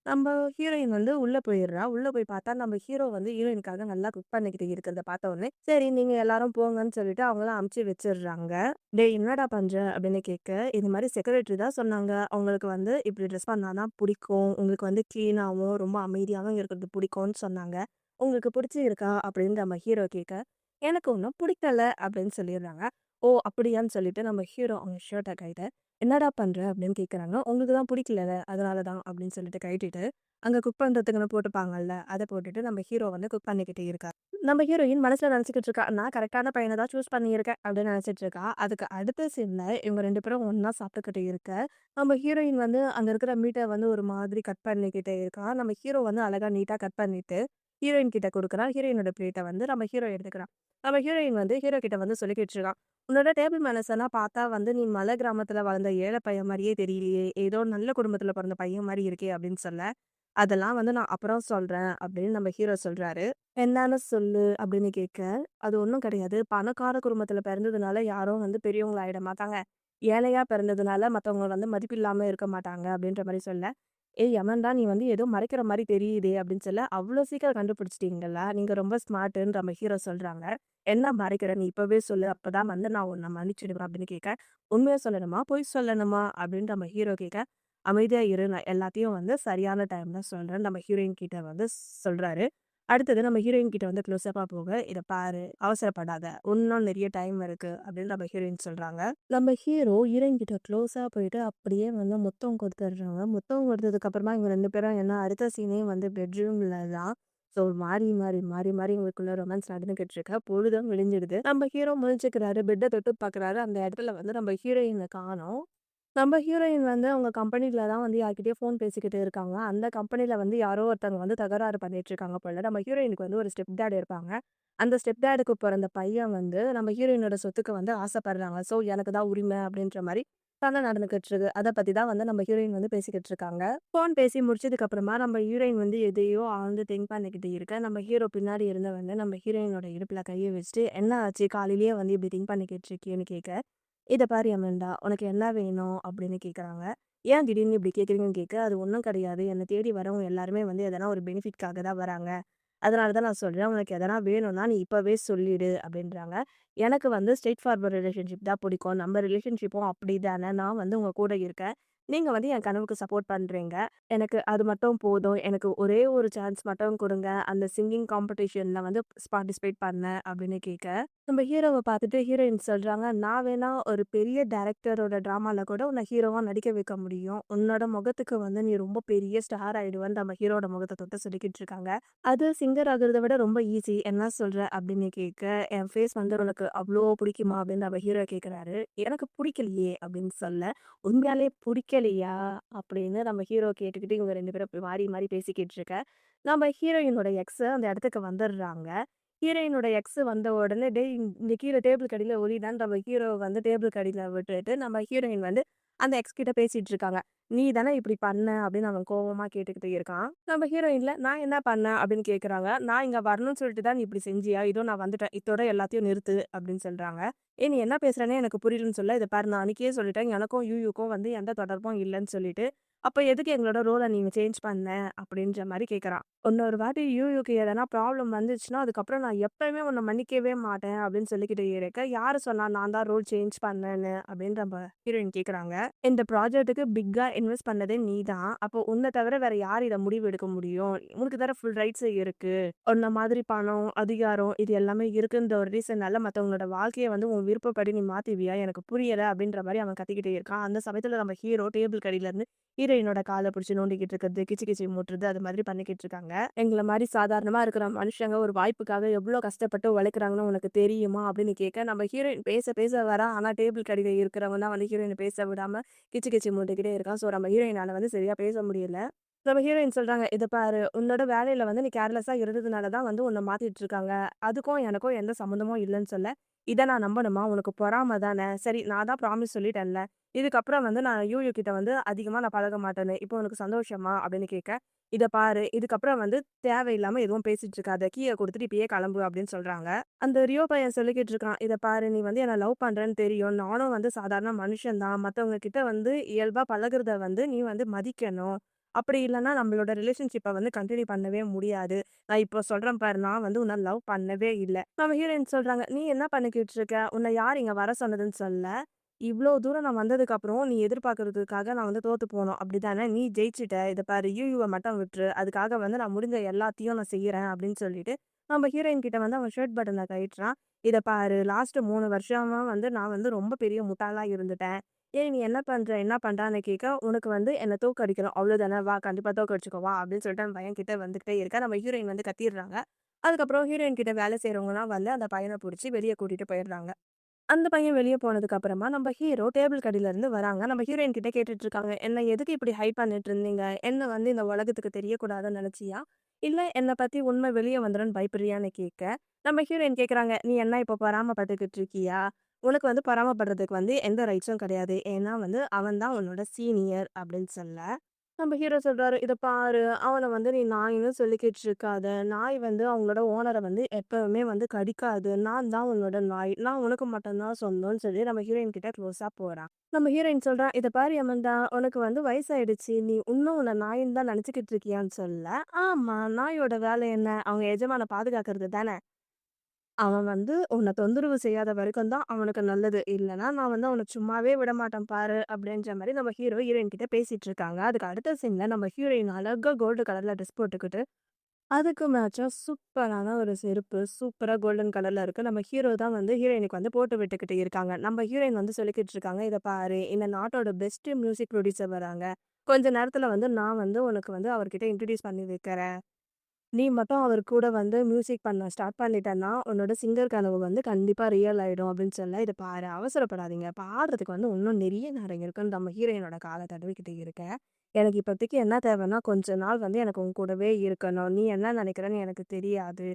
நம்ம ஹீரோயின் வந்து உள்ள போயிடுறா. உள்ள போய் பார்த்தா நம்ம ஹீரோ வந்து ஹீரோயினுக்காக நல்லா குக் பண்ணிக்கிட்டு இருக்கிறத பார்த்த உடனே, சரி நீங்க எல்லாரும் போங்கன்னு சொல்லிட்டு அவங்கள அனுப்பிச்சு வச்சுடுறாங்க. "டேய் என்னடா பண்ற?" அப்படின்னு கேட்க, இது மாரி செக்ரட்டரி தான் சொன்னாங்க. "அவங்களுக்கு வந்து இப்படி ட்ரெஸ் பண்ணா தான் புடிக்கும். உங்களுக்கு வந்து கிளீனாவும், ரொம்ப அமைதியாவும் இருக்கிறது புடிக்கும்னு சொன்னாங்க. உங்களுக்கு புடிச்சிருக்கா?" அப்படின்னு நம்ம ஹீரோ கேட்க, "எனக்கு ஒண்ணும் புடிக்கல" அப்படின்னு சொல்லிடுறாங்க. "ஓ! அப்படியான்னு" சொல்லிட்டு நம்ம ஹீரோ அவங்க ஷர்ட்ட கழட்ட, "என்னடா பண்ற?" அப்படின்னு கேட்குறாங்க. "உங்களுக்கு தான் புடிக்கலல்ல, அதனால தான்" அப்படின்னு சொல்லிட்டு கழட்டிட்டு, அங்க குக் பண்றதுக்குன்னு போட்டுப்பாங்கல்ல, அத போட்டுட்டு நம்ம ஹீரோ வந்து குக் பண்ணிக்கிட்டு இருக்காரு. நம்ம ஹீரோயின் மனசுல நினைச்சுக்கிட்டு இருக்கா, "நான் கரெக்ட்டான பையன தான் சூஸ் பண்ணியிருக்கேன்" அப்படின்னு நினைச்சிட்டு இருக்கா. அதுக்கு அடுத்த சீன்ல இவங்க 2 பேரும் ஒண்ணா சாப்பிட்டுக்கிட்டு இருக்க, நம்ம ஹீரோயின் வந்து அங்க இருக்கிற மீட்ட வந்து ஒரு மாதிரி கட் பண்ணிக்கிட்டே இருக்கா. நம்ம ஹீரோ வந்து அழகா நீட்டா கட் பண்ணிட்டு, ஹீரோயின் கிட்ட குடுக்குறான். ஹீரோயினோட பிளேட்ட வந்து நம்ம ஹீரோ எடுத்துக்கிறான். நம்ம ஹீரோயின் வந்து ஹீரோ கிட்ட வந்து சொல்லிக்கிட்டு இருக்கா. "உன்னோட டேபிள் மேனர்ஸ் எல்லாம் பார்த்தா வந்து நீ மலை கிராமத்துல வளர்ந்த ஏழை பையன் மாரியே தெரியலையே! ஏதோ நல்ல குடும்பத்துல பொறந்த பையன் மாரி இருக்கே!" அப்படின்னு சொல்ல, "அதெல்லாம் வந்து நான் அப்புறம் சொல்றேன்" அப்படின்னு நம்ம ஹீரோ சொல்றாரு. "என்னான்னு சொல்லு" அப்படின்னு கேட்க, "அது ஒண்ணும் கிடையாது. பணக்கார குடும்பத்துல பிறந்ததுனால யாரும் வந்து பெரியவங்களா ஆயிட மாட்டாங்க. ஏழையா பிறந்ததுனால மத்தவங்க வந்து மதிப்பில்லாம இருக்க மாட்டாங்க" அப்படின்ற மாரி சொல்ல, "ஏய் எமன்டா நீ வந்து ஏதோ மறைக்கிற மாரி தெரியுதே" அப்படின்னு சொல்ல, "அவ்ளோ சீக்கிரம் கண்டுபிடிச்சிட்டீங்களா? நீங்க ரொம்ப ஸ்மார்ட்டுன்னு" நம்ம ஹீரோ சொல்றாங்க. "என்ன மறைக்கிற? நீ இப்பவே சொல்லு. அப்பதான் வந்து நான் உன்ன மன்னிச்சிடுவேன்" அப்படின்னு கேட்க, "உண்மைய சொல்லணுமா? பொய் சொல்லணுமா?" அப்படின்னு நம்ம ஹீரோ கேட்க, "அமைதியா இரு. நான் எல்லாத்தையும் வந்து சரியான டைம்ல சொல்றேன்னு" நம்ம ஹீரோயின் கிட்ட வந்து சொல்றாரு. அடுத்தது நம்ம ஹீரோயின் கிட்ட வந்து க்ளோஸப்பா போக, "இத பாரு, அவசரப்படாத. இன்னும் நெறைய டைம் இருக்கு" அப்படின்னு நம்ம ஹீரோயின் சொல்றாங்க. நம்ம ஹீரோ ஹீரோயின் கிட்ட க்ளோஸா போயிட்டு அப்படியே வந்து முத்தம் குடுத்துடுறாங்க. முத்தம் குடுத்ததுக்கு அப்புறமா இவங்க 2 பேரும் ஏன்னா அடுத்த சீனே வந்து பெட்ரூம்ல தான். ஸோ மாறி இவங்களுக்குள்ள ரொமான்ஸ் நடந்துகிட்டு இருக்கு. பொழுதும் விடிஞ்சிடுது. நம்ம ஹீரோ முழிச்சுக்கிறாரு. பெட்ட தொட்டு பார்க்குறாரு. அந்த இடத்துல வந்து நம்ம ஹீரோயின காணோம். நம்ம ஹீரோயின் வந்து அவங்க கம்பெனில தான் வந்து யார்கிட்டயோ ஃபோன் பேசிக்கிட்டு இருக்காங்க. அந்த கம்பெனில வந்து யாரோ ஒருத்தவங்க வந்து தகராறு பண்ணிட்டு இருக்காங்க போல. நம்ம ஹீரோயினுக்கு வந்து ஒரு ஸ்டெப் டாட் இருப்பாங்க. அந்த ஸ்டெப் டாடுக்கு பொறந்த பையன் வந்து நம்ம ஹீரோயினோட சொத்துக்கு வந்து ஆசைப்படுறாங்க. ஸோ எனக்கு தான் உரிமை அப்படின்ற மாரி சண்டை நடந்துகிட்டு இருக்கு. அத பத்தி தான் வந்து நம்ம ஹீரோயின் வந்து பேசிக்கிட்டு இருக்காங்க. ஃபோன் பேசி முடிச்சதுக்கு அப்புறமா நம்ம ஹீரோயின் வந்து எதையோ ஆழ்ந்து திங்க் பண்ணிக்கிட்டு இருக்க, நம்ம ஹீரோ பின்னாடி இருந்து வந்து நம்ம ஹீரோயினோட இடுப்புல கைய வச்சுட்டு, "என்ன ஆச்சு? காலையிலேயே வந்து இப்படி திங்க் பண்ணிக்கிட்டு இருக்கியேன்னு" கேட்க, "இத பாரு யமன்டா, உனக்கு என்ன வேணும்?" அப்படின்னு கேட்குறாங்க. "ஏன் திடீர்னு இப்படி கேட்குறீங்கன்னு" கேட்க, "அது ஒண்ணும் கிடையாது. என்ன தேடி வரவங்க எல்லாருமே வந்து எதனா ஒரு பெனிஃபிட்காக தான் வராங்க. அதனால தான் நான் சொல்றேன். உனக்கு எதனா வேணும்னா நீ இப்பவே சொல்லிடு" அப்படின்றாங்க. "எனக்கு வந்து ஸ்ட்ரெய்ட் ஃபார்வர்ட் ரிலேஷன்ஷிப் தான் பிடிக்கும். நம்ம ரிலேஷன்ஷிப்பும் அப்படிதானே. நான் வந்து உங்க கூட இருக்கேன். நீங்க வந்து என் கனவுக்கு சப்போர்ட் பண்றீங்க. எனக்கு அது மட்டும் போதும். எனக்கு ஒரே ஒரு சான்ஸ் மட்டும் குடுங்க. அந்த சிங்கிங் காம்படிஷன்ல வந்து பார்ட்டிசிபேட் பண்ண" அப்படின்னு கேட்க, நம்ம ஹீரோவ பார்த்துட்டு ஹீரோயின் சொல்றாங்க, "நான் வேணா ஒரு பெரிய டைரக்டரோட ட்ராமால கூட உன்ன ஹீரோவா நடிக்க வைக்க முடியும். உன்னோட முகத்துக்கு வந்து நீ ரொம்ப பெரிய ஸ்டார் ஆயிடுவேன்னு" நம்ம ஹீரோட முகத்த தொட்டு சொல்லிக்கிட்டு இருக்காங்க. "அது சிங்கர் ஆகுறத விட ரொம்ப ஈஸி. என்ன சொல்ற?" அப்படின்னு கேட்க, "என் ஃபேஸ் வந்து உனக்கு அவ்ளோ புடிக்குமா?" அப்படின்னு நம்ம ஹீரோ கேட்குறாரு. "எனக்கு புடிக்கலையே" அப்படின்னு சொல்ல, "உண்மையாலே புடிக்கலையா?" அப்படின்னு நம்ம ஹீரோ கேட்டுக்கிட்டு இவங்க 2 பேரும் மாறி மாறி பேசிக்கிட்டு இருக்க, நம்ம ஹீரோயினோட எக்ஸ் அந்த இடத்துக்கு வந்துடுறாங்க. ஹீரோயினோட எக்ஸ் வந்த உடனே, "டேய் இங்க கீழ டேபிளுக்கு அடியில ஒளிடான்னு" நம்ம ஹீரோ வந்து டேபிளுக்கு அடியில விட்டுட்டு, நம்ம ஹீரோயின் வந்து அந்த எக்ஸ் கிட்ட பேசிட்டு இருக்காங்க. "நீ தானே இப்படி பண்ண" அப்படின்னு அவன் கோவமா கேட்டுக்கிட்டு இருக்கான். நம்ம ஹீரோயின்ல, "நான் என்ன பண்ணேன்?" அப்படின்னு கேட்குறாங்க. "நான் இங்க வரணும்னு சொல்லிட்டு தான் நீ இப்படி செஞ்சியா? இதோ நான் வந்துட்டேன். இத்தோட எல்லாத்தையும் நிறுத்து" அப்படின்னு சொல்றாங்க. "ஏய் நீ என்ன பேசுறன்னே எனக்கு புரியலன்னு" சொல்ல, "இத பாரு நான் அன்னைக்கே சொல்லிட்டேன். எனக்கும் யூயூக்கும் வந்து எந்த தொடர்பும் இல்லன்னு சொல்லிட்டு, அப்ப எதுக்கு எங்களோட ரோல நீங்க சேஞ்ச் பண்ண?" அப்படின்ற மாரி கேட்குறான். "இன்னொரு வாட்டி யூயூக்கு எதனா ப்ராப்ளம் வந்துச்சுன்னா, அதுக்கப்புறம் நான் எப்பயுமே உன்ன மன்னிக்கவே மாட்டேன்" அப்படின்னு சொல்லிக்கிட்டு இருக்க, "யாரு சொன்னா நான் தான் ரோல் சேஞ்ச் பண்ணேன்னு?" அப்படின்னு நம்ம ஹீரோயின் கேட்குறாங்க. "இந்த ப்ராஜெக்ட்டுக்கு பிக்கா இன்வெஸ்ட் பண்ணதே நீ தான். அப்போ உன்ன தவிர வேற யார் இத முடிவு எடுக்க முடியும்? உனக்கு தானே ஃபுல் ரைட்ஸ் இருக்கு. உன்ன மாதிரி பணம், அதிகாரம் இது எல்லாமே இருக்குன்ற ஒரு ரீசன்னால மத்தவங்களோட வாழ்க்கைய வந்து உன் விருப்பப்படி நீ மாத்துவியா? எனக்கு புரியல" அப்படின்ற மாரி அவன் கத்திக்கிட்டே இருக்கான். அந்த சமயத்துல நம்ம ஹீரோ டேபிளுக்கு அடியில இருந்து ஹீரோயினோட கால புடிச்சு நோண்டிக்கிட்டு இருக்கிறது, கிச்சு கிச்சு மூட்டுறது அது மாதிரி பண்ணிக்கிட்டு இருக்காங்க. "எங்கள மாரி சாதாரணமா இருக்கிற மனுஷங்க ஒரு வாய்ப்புக்காக எவ்ளோ கஷ்டப்பட்டு உழைக்கிறாங்கன்னு உனக்கு தெரியுமா?" அப்படின்னு கேட்க, நம்ம ஹீரோயின் பேச பேச வரா. ஆனா டேபிளுக்கு அடியில இருக்கிறவன் தான் வந்து ஹீரோயின பேச விடாம கிச்சு கிச்சு மூட்டிக்கிட்டே இருக்கான். ஸோ நம்ம ஹீரோயினால வந்து சரியா பேச முடியல. நம்ம ஹீரோயின் சொல்றாங்க, "இத பாரு, உன்னோட வேலையில வந்து நீ கேர்லெஸ்ஸா இருந்ததுனால தான் வந்து உன்ன மாத்திட்டு இருக்காங்க. அதுக்கும் எனக்கும் எந்த சம்மந்தமும் இல்லன்னு சொல்ல, இத நான் நம்பணுமா? உனக்கு பொறாம தானே? சரி, நான் தான் ப்ராமிஸ் சொல்லிட்டேன்ல. இதுக்கப்புறம் வந்து நான் யூயூ கிட்ட வந்து அதிகமா நான் பழக மாட்டேன்னு. இப்போ உனக்கு சந்தோஷமா?" அப்படின்னு கேட்க, "இத பாரு, இதுக்கப்புறம் வந்து தேவையில்லாம எதுவும் பேசிட்டு இருக்காத. கீய குடுத்துட்டு இப்பயே கிளம்பு" அப்படின்னு சொல்றாங்க. அந்த ரியோ பையன் சொல்லிக்கிட்டு இருக்கான், "இத பாரு, நீ வந்து என்ன லவ் பண்றன்னு தெரியும். நானும் வந்து சாதாரண மனுஷன் தான். மத்தவங்க கிட்ட வந்து இயல்பா பழகுறத வந்து நீ வந்து மதிக்கணும். அப்படி இல்லன்னா நம்மளோட ரிலேஷன்ஷிப்ப வந்து கன்டின்யூ பண்ணவே முடியாது. நான் இப்போ சொல்றேன் பாரு, நான் வந்து உன்ன லவ் பண்ணவே இல்ல." நம்ம ஹீரோயின் சொல்றாங்க, "நீ என்ன பண்ணிக்கிட்டு இருக்க? உன்ன யார் இங்க வர சொன்னதுன்னு சொல்ல? இவ்ளோ தூரம் நான் வந்ததுக்கப்புறம் நீ எதிர்பார்க்கறதுக்காக நான் வந்து தோத்து போணும். அப்படிதானே? நீ ஜெயிச்சுட்ட. இத பாரு, யூயூவ மட்டும் விட்டுரு. அதுக்காக வந்து நான் முடிஞ்ச எல்லாத்தையும் நான் செய்யறேன்." அப்படின்னு சொல்லிட்டு நம்ம ஹீரோயின் கிட்ட வந்து அவன் ஷர்ட் பட்டன கழட்டுறான். "இத பாரு, லாஸ்ட் 3 வருஷமா வந்து நான் வந்து ரொம்ப பெரிய முட்டாளா இருந்துட்டேன். ஏய், நீ என்ன பண்ற? என்ன பண்றான்னு கேட்க, "உனக்கு வந்து என்ன தோற்கடிக்கணும். அவ்வளோதானே? வா, கண்டிப்பா தோற்கடிச்சுக்கோ வா" அப்படின்னு சொல்லிட்டு அந்த பையன் கிட்ட வந்துகிட்டே இருக்கா. நம்ம ஹீரோயின் வந்து கத்திர்றாங்க. அதுக்கப்புறம் ஹீரோயின் கிட்ட வேலை செய்றவங்கலாம் வந்து அந்த பையன புடிச்சு வெளிய கூட்டிட்டு போயிடுறாங்க. அந்த பையன் வெளிய போனதுக்கு அப்புறமா நம்ம ஹீரோ டேபிள் கடையில இருந்து வராங்க. நம்ம ஹீரோயின் கிட்ட கேட்டுட்டு இருக்காங்க. "என்ன எதுக்கு இப்படி ஹைட் பண்ணிட்டு இருந்தீங்க? என்ன வந்து இந்த உலகத்துக்கு தெரியக்கூடாதுன்னு நெனச்சியா? இல்ல என்ன பத்தி உண்மை வெளிய வந்துரும்ன்னு பயப்படுறியான்னு?" கேட்க, நம்ம ஹீரோயின் கேட்குறாங்க, "நீ என்ன இப்போ பொறாமப்பட்டுக்கிட்டு இருக்கியா? உனக்கு வந்து பொறாமப்படுறதுக்கு வந்து எந்த ரைட்ஸும் கிடையாது. ஏன்னா வந்து அவன் தான் உன்னோட சீனியர்" அப்படின்னு சொல்ல, நம்ம ஹீரோ சொல்றாரு, "இத பாரு, அவன வந்து நீ நாய்ன்னு சொல்லிக்கிட்டு இருக்காத. நாய் வந்து அவங்களோட ஓனர வந்து எப்பவுமே வந்து கடிக்காது. நான் தான் உன்னோட நாய். நான் உனக்கு மட்டும் தான் சொந்தம்ன்னு" சொல்லி நம்ம ஹீரோயின் கிட்ட க்ளோஸா போறான். நம்ம ஹீரோயின் சொல்றா, "இத பாரு யமன்டா, உனக்கு வந்து வயசாயிடுச்சு. நீ இன்னும் உன்ன நாயின்னு தான் நெனச்சுக்கிட்டு இருக்கியான்னு" சொல்ல, "ஆமா, நாயோட வேலை என்ன? அவங்க எஜமான பாதுகாக்கிறது தானே. அவன் வந்து உன்ன தொந்தரவு செய்யாத வரைக்கும் தான் அவனுக்கு நல்லது. இல்லன்னா, நான் வந்து அவன சும்மாவே விடமாட்டேன் பாரு" அப்படின்ற மாரி நம்ம ஹீரோ, ஹீரோயின் கிட்ட பேசிட்டு இருக்காங்க. அதுக்கு அடுத்த சீன்ல நம்ம ஹீரோயின் அழகா கோல்டு கலர்ல ட்ரெஸ் போட்டுக்கிட்டு, அதுக்கு மேட்சா சூப்பரான ஒரு செருப்பு, சூப்பரா கோல்டன் கலர்ல இருக்கு. நம்ம ஹீரோ தான் வந்து ஹீரோயினுக்கு வந்து போட்டு விட்டுக்கிட்டு இருக்காங்க. நம்ம ஹீரோயின் வந்து சொல்லிக்கிட்டு இருக்காங்க, "இத பாரு, இந்த நாட்டோட பெஸ்ட் மியூசிக் ப்ரொடியூசர் வராங்க. கொஞ்ச நேரத்துல வந்து நான் வந்து உனக்கு வந்து அவர்கிட்ட இன்ட்ரோடியூஸ் பண்ணி வைக்கிறேன். நீ மட்டும் அவர் கூட வந்து மியூசிக் பண்ண ஸ்டார்ட் பண்ணிட்டன்னா, உன்னோட சிங்கர் கனவு வந்து கண்டிப்பா ரியல் ஆயிடும்" அப்படின்னு சொல்ல, "இத பாரு, அவசரப்படாதீங்க. பாடுறதுக்கு வந்து இன்னும் நெறைய நேரம் இருக்குன்னு" நம்ம ஹீரோயினோட கால தடவிக்கிட்டு இருக்கேன். "எனக்கு இப்போதைக்கு என்ன தேவைன்னா, கொஞ்ச நாள் வந்து எனக்கு உன் கூடவே இருக்கணும். நீ என்ன நினைக்கிறன்னு எனக்கு தெரியாது"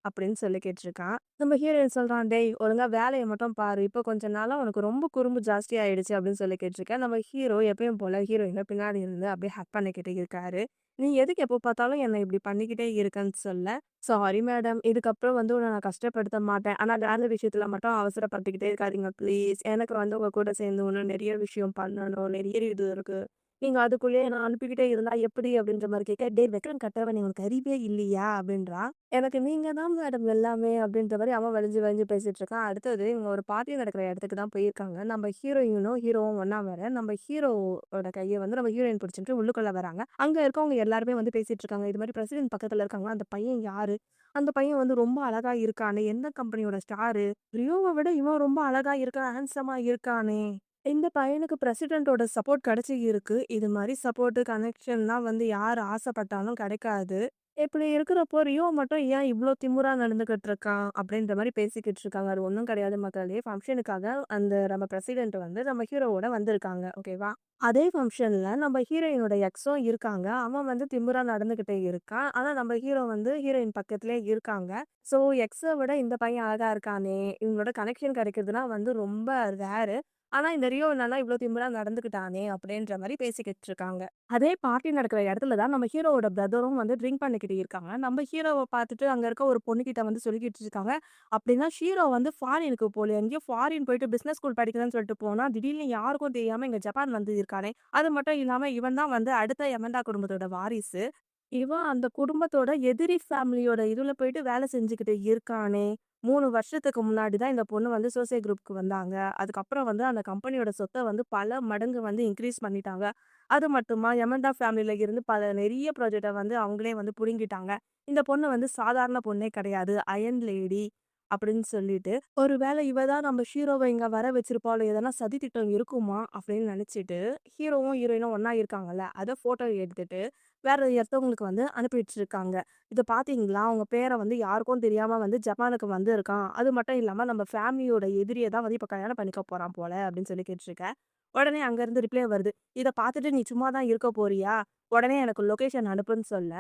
அப்படின்னு சொல்லி கேட்டுருக்கான். நம்ம ஹீரோயின் சொல்றான், "டேய், ஒழுங்கா வேலைய மட்டும் பாரு. இப்போ கொஞ்ச நாளா உனக்கு ரொம்ப குறும்பு ஜாஸ்தி ஆயிடுச்சு" அப்படின்னு சொல்லி கேட்டுருக்கேன். நம்ம ஹீரோ எப்பயும் போல ஹீரோயின பின்னாடி இருந்து அப்படியே ஹக் பண்ணிக்கிட்டு இருக்காரு. "நீ எதுக்கு எப்போ பார்த்தாலும் என்ன இப்படி பண்ணிக்கிட்டே இருக்கன்னு" சொல்ல, "சாரி மேடம். இதுக்கப்புறம் வந்து உன்ன நான் கஷ்டப்படுத்த மாட்டேன். ஆனா வேலை விஷயத்துல மட்டும் அவசரப்பட்டுக்கிட்டே இருக்காதீங்க ப்ளீஸ். எனக்கு வந்து உங்க கூட சேர்ந்து இன்னும் நெறைய விஷயம் பண்ணணும். நெறைய இது இருக்கு. நீங்க அதுக்குள்ளேயே என்ன அனுப்பிக்கிட்டே இருந்தா எப்படி?" அப்படின்ற மாரி கேட்க, "டேய் வெக்கம் கெட்டவனே, உனக்கு அறிவே இல்லையா?" அப்படின்றான். "எனக்கு நீங்க தான் மேடம் எல்லாமே" அப்படின்ற மாரி அவன் வழிஞ்சு வழிஞ்சு பேசிட்டு இருக்கான். அடுத்தது இவங்க ஒரு பார்ட்டி நடக்கிற இடத்துக்கு தான் போயிருக்காங்க. நம்ம ஹீரோயினும், ஹீரோவும் ஒண்ணா வர, நம்ம ஹீரோவோட கைய வந்து நம்ம ஹீரோயின் பிடிச்சுட்டு உள்ளுக்குள்ள வராங்க. அங்க இருக்கவங்க எல்லாருமே வந்து பேசிட்டு இருக்காங்க. இது மாரி பிரசிடென்ட் பக்கத்துல இருக்காங்க. அந்த பையன் யாரு? அந்த பையன் வந்து ரொம்ப அழகா இருக்கானே! எந்த கம்பெனியோட ஸ்டாரு? ரியோவ விட இவன் ரொம்ப அழகா இருக்கான், ஹேண்ட்ஸமா இருக்கானே! இந்த பையனுக்கு பிரசிடென்ட்டோட சப்போர்ட் கிடைச்சு இருக்கு. இது மாரி சப்போர்ட், கனெக்ஷன்லாம் வந்து யார் ஆசைப்பட்டாலும் கிடைக்காது. இப்படி இருக்கிறப்போ, ரியோ மட்டும் ஏன் இவ்ளோ திமிரா நடந்துகிட்டு இருக்கான்? அப்படின்ற மாரி பேசிக்கிட்டு இருக்காங்க. அது ஒண்ணும் கிடையாது மக்களே. ஃபங்ஷனுக்காக அந்த நம்ம பிரசிடென்ட் வந்து நம்ம ஹீரோவோட வந்திருக்காங்க. ஓகேவா? அதே ஃபங்ஷன்ல நம்ம ஹீரோயினோட எக்ஸும் இருக்காங்க. அவன் வந்து திமிரா நடந்துகிட்டே இருக்கான். ஆனா நம்ம ஹீரோ வந்து ஹீரோயின் பக்கத்திலேயே இருக்காங்க. ஸோ எக்ஸ விட இந்த பையன் அழகா இருக்கானே! இவங்களோட கனெக்ஷன் கிடைக்கிறதுனா வந்து ரொம்ப ரேரு. ஆனா இந்த ரியோ என்னன்னா இவ்ளோ திமிரா நடந்துக்கிட்டானே! அப்படின்ற மாரி பேசிக்கிட்டு இருக்காங்க. அதே பார்ட்டி நடக்கிற இடத்துல தான் நம்ம ஹீரோவோட பிரதரும் வந்து ட்ரிங்க் பண்ணிக்கிட்டு இருக்காங்க. நம்ம ஹீரோவ பார்த்துட்டு அங்க இருக்க ஒரு பொண்ணுகிட்ட வந்து சொல்லிக்கிட்டு இருக்காங்க. அப்படின்னா ஹீரோ வந்து ஃபாரினுக்கு போல எங்கேயோ ஃபாரின் போயிட்டு பிசினஸ் ஸ்கூல் படிக்கிறேன்னு சொல்லிட்டு போனா, திடீர்னு யாருக்கும் தெரியாம இங்க ஜப்பான் வந்து இருக்கானே! அது மட்டும் இல்லாம இவன் தான் வந்து அடுத்த யமன்டா குடும்பத்தோட வாரிசு. இவன் அந்த குடும்பத்தோட எதிரி ஃபேமிலியோட இதுல போயிட்டு வேலை செஞ்சுக்கிட்டு இருக்கானே! 3 வருஷத்துக்கு முன்னாடி தான் இந்த பொண்ணு வந்து சோசை குரூப்க்கு வந்தாங்க. அதுக்கப்புறம் வந்து அந்த கம்பெனியோட சொத்த வந்து பல மடங்கு வந்து இன்கிரீஸ் பண்ணிட்டாங்க. அது மட்டுமா யமன்டா ஃபேமிலில இருந்து பல நெறைய ப்ராஜெக்ட்ட வந்து அவங்களே வந்து புடுங்கிட்டாங்க. இந்த பொண்ணு வந்து சாதாரண பொண்ணே கிடையாது. அயன் லேடி அப்படின்னு சொல்லிட்டு, "ஒரு வேளை இவ தான் நம்ம ஹீரோவ இங்க வர வச்சிருப்பாளோ! எதனா சதி திட்டம் இருக்குமா?" அப்படின்னு நெனச்சுட்டு, ஹீரோவும், ஹீரோயினும் ஒண்ணா இருக்காங்கல்ல, அத ஃபோட்டோ எடுத்துட்டு வேற ஒருத்தவங்களுக்கு வந்து அனுப்பி வச்சிருக்காங்க. "இத பார்த்தீங்களா? உங்க பேர வந்து யாருக்கும் தெரியாம வந்து ஜப்பானுக்கு வந்திருக்கான். அது மட்டும் இல்லாம நம்ம ஃபேமிலியோட எதிரிய தான் வந்து இப்ப கல்யாணம் பண்ணிக்க போறான் போல" அப்படின்னு சொல்லி கேட்டுருக்கேன். உடனே அங்கருந்து ரிப்ளை வருது. "இத பார்த்துட்டு நீ சும்மா தான் இருக்க போறியா? உடனே எனக்கு லொகேஷன் அனுப்புன்னு" சொல்ல,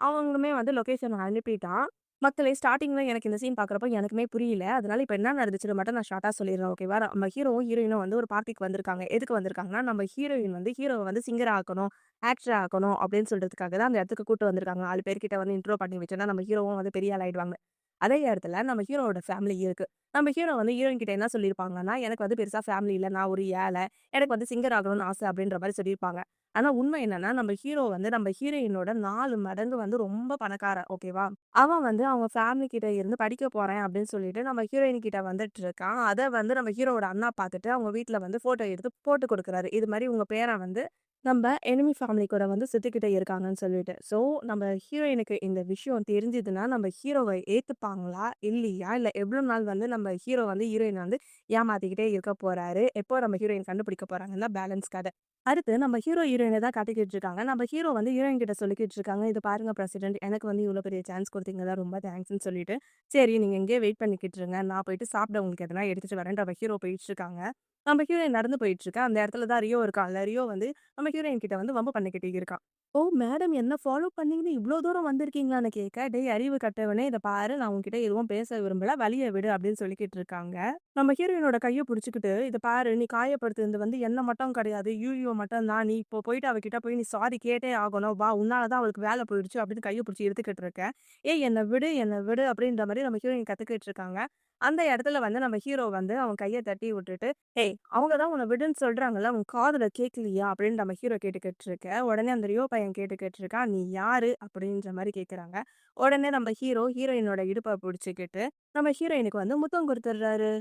அவங்களுமே வந்து லொகேஷன் அனுப்பிட்டான். மக்களே ஸ்டார்ட்டிங்ல எனக்கு இந்த சீன் பார்க்குறப்போ எனக்குமே புரியல. அதனால இப்ப என்ன நடந்துச்சுன்னு மட்டும் நான் ஷார்ட்டா சொல்லிடுறேன் ஓகேவா? நம்ம ஹீரோவும், ஹீரோயினும் வந்து ஒரு பார்ட்டிக்கு வந்திருக்காங்க. எதுக்கு வந்திருக்காங்கன்னா, நம்ம ஹீரோயின் வந்து ஹீரோவ வந்து சிங்கர் ஆக்கணும், ஆக்டர் ஆக்கணும் அப்படின்னு சொல்றதுக்காக தான் அந்த இடத்துக்கு கூட்டு வந்திருக்காங்க. 4 பேர்கிட்ட வந்து இன்ட்ரோ பண்ணி வச்சோம்னா, நம்ம ஹீரோவும் வந்து பெரிய ஆள் ஆயிடுவாங்க. அதே இடத்துல நம்ம ஹீரோவோட ஃபேமிலி இருக்கு. நம்ம ஹீரோ வந்து ஹீரோயின் கிட்ட என்ன சொல்லியிருப்பாங்கன்னா, "எனக்கு வந்து பெருசா ஃபேமிலி இல்ல. நான் ஒரு ஏழை. எனக்கு வந்து சிங்கர் ஆகணும்னு ஆசை." அப்படின்ற மாரி சொல்லியிருப்பாங்க. ஆனா உண்மை என்னன்னா, நம்ம ஹீரோ வந்து நம்ம ஹீரோயினோட 4 மடங்கு வந்து ரொம்ப பணக்காரன். ஓகேவா? அவன் வந்து அவங்க ஃபேமிலி கிட்ட இருந்து படிக்க போறேன் அப்படின்னு சொல்லிட்டு நம்ம ஹீரோயின் கிட்ட வந்துட்டு இருக்கான். அத வந்து நம்ம ஹீரோவோட அண்ணா பார்த்துட்டு அவங்க வீட்ல வந்து ஃபோட்டோ எடுத்து போட்டு குடுக்குறாரு. இது மாரி உங்க பேரன் வந்து நம்ப எனிமி ஃபேமிலி கூட வந்து சுத்திக்கிட்டு இருக்காங்கன்னு சொல்லிட்டு. ஸோ, நம்ம ஹீரோயினுக்கு இந்த விஷயம் தெரிஞ்சதுன்னா, நம்ம ஹீரோவ ஏத்துப்பாங்களா? இல்லையா? இல்ல எவ்வளோ நாள் வந்து நம்ம ஹீரோ வந்து ஹீரோயின வந்து ஏமாத்திக்கிட்டே இருக்க போறாரு? எப்போ நம்ம ஹீரோயின் கண்டுபிடிக்க போறாங்கன்னு தான் பேலன்ஸ் கத. அடுத்து நம்ம ஹீரோ, ஹீரோயின தான் காட்டிக்கிட்டு இருக்காங்க. நம்ம ஹீரோ வந்து ஹீரோயின் கிட்ட சொல்லிக்கிட்டு இருக்காங்க. "இது பாருங்க பிரசிடென்ட், எனக்கு வந்து இவ்ளோ பெரிய சான்ஸ் குடுத்தீங்கல்ல, ரொம்ப தேங்க்ஸ்ன்னு" சொல்லிட்டு. "சரி நீங்க இங்கேயே வெயிட் பண்ணிக்கிட்டு இருங்க. நான் போயிட்டு சாப்பிட உங்களுக்கு எதனா எடுத்துட்டு வரேன்ட்டு" நம்ம ஹீரோ போயிட்டுருக்காங்க. நம்ம ஹீரோயின் நடந்து போயிட்டுருக்கா. அந்த இடத்துல தான் ரியோ இருக்கான்ல. ரியோ வந்து நம்ம ஹீரோயின் கிட்ட வந்து வம்பு பண்ணிக்கிட்டு இருக்கான். "ஓ! மேடம் என்ன ஃபாலோ பண்ணீங்கன்னு இவ்ளோ தூரம் வந்திருக்கீங்களான்னு" கேட்க, "டேய் அறிவு கெட்டவனே! இத பாரு நான் உன்கிட்ட எதுவும் பேச விரும்பல. வழிய விடு" அப்படின்னு சொல்லிக்கிட்டு இருக்காங்க. நம்ம ஹீரோயினோட கைய புடிச்சுக்கிட்டு, "இத பாரு நீ காயப்படுத்துனது வந்து என்ன மட்டும் கிடையாது. யூயூவ மட்டும் தான். நீ இப்போ போயிட்டு அவகிட்ட போய் நீ சாரி கேட்டே ஆகணும். வா! உன்னால தான் அவளுக்கு வேல போயிடுச்சு" அப்படின்னு கைய புடிச்சு இழுத்துக்கிட்டு இருக்க. "ஏய் என்ன விடு, என்ன விடு" அப்படின்ற மாரி நம்ம ஹீரோயின் கத்திக்கிட்டு இருக்காங்க. அந்த இடத்துல வந்து நம்ம ஹீரோ வந்து அவன் கைய தட்டி விட்டுட்டு, "ஏய்! அவங்க தான் உன்ன விடுன்னு சொல்றாங்கல்ல. உன் காதுல கேட்கலையா?" அப்படின்னு நம்ம ஹீரோ கேட்டுக்கிட்டு இருக்க. உடனே அந்த ரியோ பையன் கேட்டுக்கிட்டு இருக்கான். "நீ யாரு?" அப்படின்ற மாரி கேட்கறாங்க. உடனே நம்ம ஹீரோ ஹீரோயினோட இடுப்ப புடிச்சுக்கிட்டு, நம்ம ஹீரோயினுக்கு வந்து முத்தம் குடுத்துடுறாரு.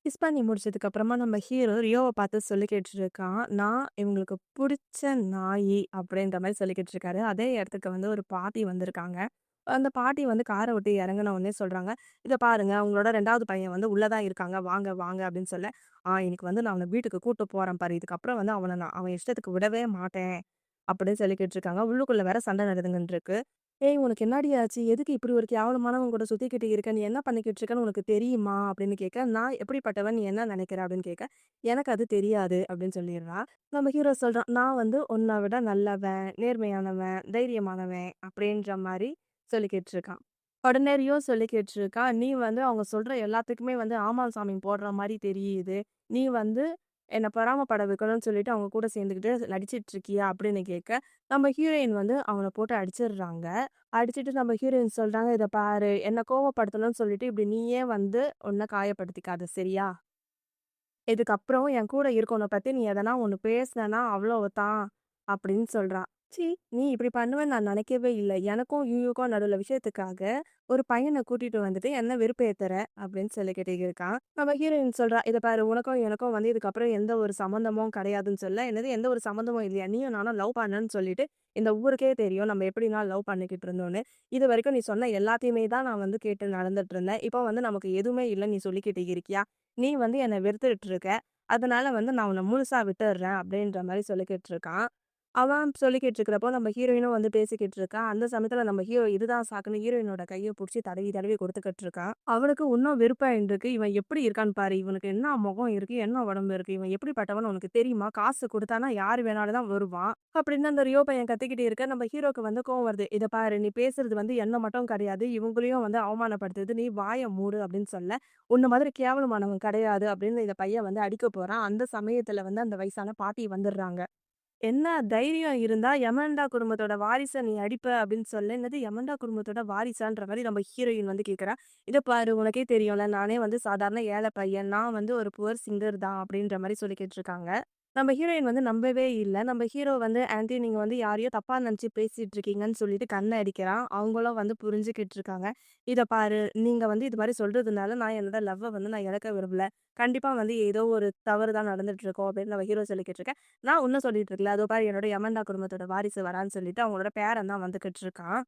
கிஸ் பண்ணி முடிச்சதுக்கு அப்புறமா நம்ம ஹீரோ ரியோவ பார்த்து சொல்லிக்கிட்டு இருக்கான். "நான் இவங்களுக்கு புடிச்ச நாயி" அப்படின்ற மாரி சொல்லிக்கிட்டு இருக்காரு. அதே இடத்துக்கு வந்து ஒரு பாட்டி வந்திருக்காங்க. அந்த பாட்டி வந்து கார விட்டு இறங்குன உடனே சொல்றாங்க, "இத பாருங்க உங்களோட 2வது பையன் வந்து உள்ள தான் இருக்காங்க. வாங்க, வாங்க" அப்படின்னு சொல்ல, இன்னைக்கு வந்து நான் அவன வீட்டுக்கு கூட்டு போறேன் பாரு. இதுக்கப்புறம் வந்து அவன நான் அவன் இஷ்டத்துக்கு விடவே மாட்டேன்." அப்படின்னு சொல்லிக்கிட்டு இருக்காங்க. உள்ளுக்குள்ள வேற சண்டை நடந்துகிட்டு இருக்கு. "ஏய்! உனக்கு என்னாடி ஆச்சு? எதுக்கு இப்படி ஒரு கேவலமானவன் கூட சுத்திக்கிட்டு இருக்க? நீ என்ன பண்ணிக்கிட்டு இருக்கன்னு உனக்கு தெரியுமா?" அப்படின்னு கேட்க, "நான் எப்படிப்பட்டவன்? நீ என்ன நினைக்கிற?" அப்படின்னு கேட்க, "எனக்கு அது தெரியாது" அப்படின்னு சொல்லிடுறான். நம்ம ஹீரோ சொல்றான், "நான் வந்து உன்ன விட நல்லவன், நேர்மையானவன், தைரியமானவன்" அப்படின்ற மாரி சொல்லிக்கிட்டு இருக்கான். உடனே ரியோ சொல்லிக்கிட்டு இருக்கா, "நீ வந்து அவங்க சொல்ற எல்லாத்துக்குமே வந்து ஆமா சாமி போடுற மாரி தெரியுது. நீ வந்து என்ன பொறாமப்பட வைக்கணும்னு சொல்லிட்டு அவங்க கூட சேர்ந்துக்கிட்டு நடிச்சிட்டு இருக்கியா?" அப்படின்னு கேட்க, நம்ம ஹீரோயின் வந்து அவன போட்டு அடிச்சிடுறாங்க. அடிச்சுட்டு நம்ம ஹீரோயின் சொல்றாங்க, "இத பாரு, என்ன கோவப்படுத்தணும்னு சொல்லிட்டு இப்படி நீயே வந்து உன்ன காயப்படுத்திக்காத சரியா? இதுக்கப்புறம் என் கூட இருக்கவன பத்தி நீ எதனா ஒண்ணு பேசுனன்னா அவ்வளவுதான்" அப்படின்னு சொல்றான். ச்சீ! நீ இப்படி பண்ணுவேன்னு நான் நினைக்கவே இல்ல. எனக்கும் யூயூக்கும் நடுவுல விஷயத்துக்காக ஒரு பையன கூட்டிட்டு வந்துட்டு என்ன வெறுப்பேத்துற அப்படின்னு சொல்லிக்கிட்டு இருக்கான். நம்ம ஹீரோயின் சொல்றா, "இத பாரு உனக்கும் எனக்கும் வந்து இதுக்கப்புறம் எந்த ஒரு சம்மந்தமும் கிடையாதுன்னு" சொல்ல, "என்னது எந்த ஒரு சம்மந்தமும் இல்லையா? நீயும் நானும் லவ் பண்ணன்னு சொல்லிட்டு இந்த ஊருக்கே தெரியும் நம்ம எப்படிலாம் லவ் பண்ணிக்கிட்டு இருந்தோம்ன்னு. இதுவரைக்கும் நீ சொன்ன எல்லாத்தையுமே தான் நான் வந்து கேட்டு நடந்துட்டு இருந்தேன். இப்போ வந்து நமக்கு எதுவுமே இல்லன்னு நீ சொல்லிக்கிட்டு இருக்கியா? நீ வந்து என்ன வெறுத்துட்டு இருக்க. அதனால வந்து நான் உன்ன முழுசா விட்டுர்றேன்" அப்படின்ற மாரி சொல்லிக்கிட்டு இருக்கான். அவன் சொல்லிக்கிட்டு இருக்கிறப்போ, நம்ம ஹீரோயினும் வந்து பேசிக்கிட்டு இருக்கா. அந்த சமயத்துல நம்ம ஹீரோ இதுதான் சாக்குன்னு ஹீரோயினோட கைய புடிச்சு தடவி, தடவி கொடுத்துக்கிட்டு இருக்கான். அவனுக்கு இன்னும் வெறுப்பாயின்ருக்கு. இவன் எப்படி இருக்கான்னு பாரு. இவனுக்கு என்ன முகம் இருக்கு, என்ன உடம்பு இருக்கு. இவன் எப்படிப்பட்டவன்னு உனக்கு தெரியுமா? காசு குடுத்தானா யாரு வேணாலும் தான் வருவான். அப்படின்னு அந்த ரியோ பையன் கத்திக்கிட்டே இருக்க, நம்ம ஹீரோக்கு வந்து கோவம் வருது. "இத பாரு, நீ பேசுறது வந்து என்ன மட்டும் கிடையாது. இவங்களையும் வந்து அவமானப்படுத்துது. நீ வாய மூடு" அப்படின்னு சொல்ல, "உன்ன மாதிரி கேவலமானவன் கிடையாது" அப்படின்னு இந்த பையன் வந்து அடிக்க போறான். அந்த சமயத்துல வந்து அந்த வயசான பாட்டி வந்துடுறாங்க. "என்ன தைரியம் இருந்தா யமன்டா குடும்பத்தோட வாரிச நீ அடிப்ப" அப்படின்னு சொல்ல, "என்னது யமன்டா குடும்பத்தோட வாரிசான்ற?" மாரி நம்ம ஹீரோயின் வந்து கேட்கிறா. "இத பாரு உனக்கே தெரியும்ல, நானே வந்து சாதாரண ஏழை பையன். நான் வந்து ஒரு புவர் சிங்கர் தான்" அப்படின்ற மாரி சொல்லிக்கிட்டு இருக்காங்க. நம்ம ஹீரோயின் வந்து நம்பவே இல்ல. நம்ம ஹீரோ வந்து, "ஆன்டி நீங்க வந்து யாரையோ தப்பா நெனச்சு பேசிட்டு இருக்கீங்கன்னு" சொல்லிட்டு கண்ண அடிக்கிறான். அவங்களும் வந்து புரிஞ்சுகிட்டு இருக்காங்க. "இத பாரு, நீங்க வந்து இது மாரி சொல்றதுனால நான் என்னோட லவ்வ வந்து நான் இழக்க விரும்பல. கண்டிப்பா வந்து ஏதோ ஒரு தவறு தான் நடந்துட்டு இருக்கும்" அப்படின்னு நம்ம ஹீரோ சொல்லிக்கிட்டு இருக்க. நான் உன்ன சொல்லிட்டு இருக்கல. அதோ பாரு என்னோட யமன்டா குடும்பத்தோட வாரிசு வரான்னு சொல்லிட்டு அவங்களோட பேரன் தான் வந்துகிட்டு இருக்கான்.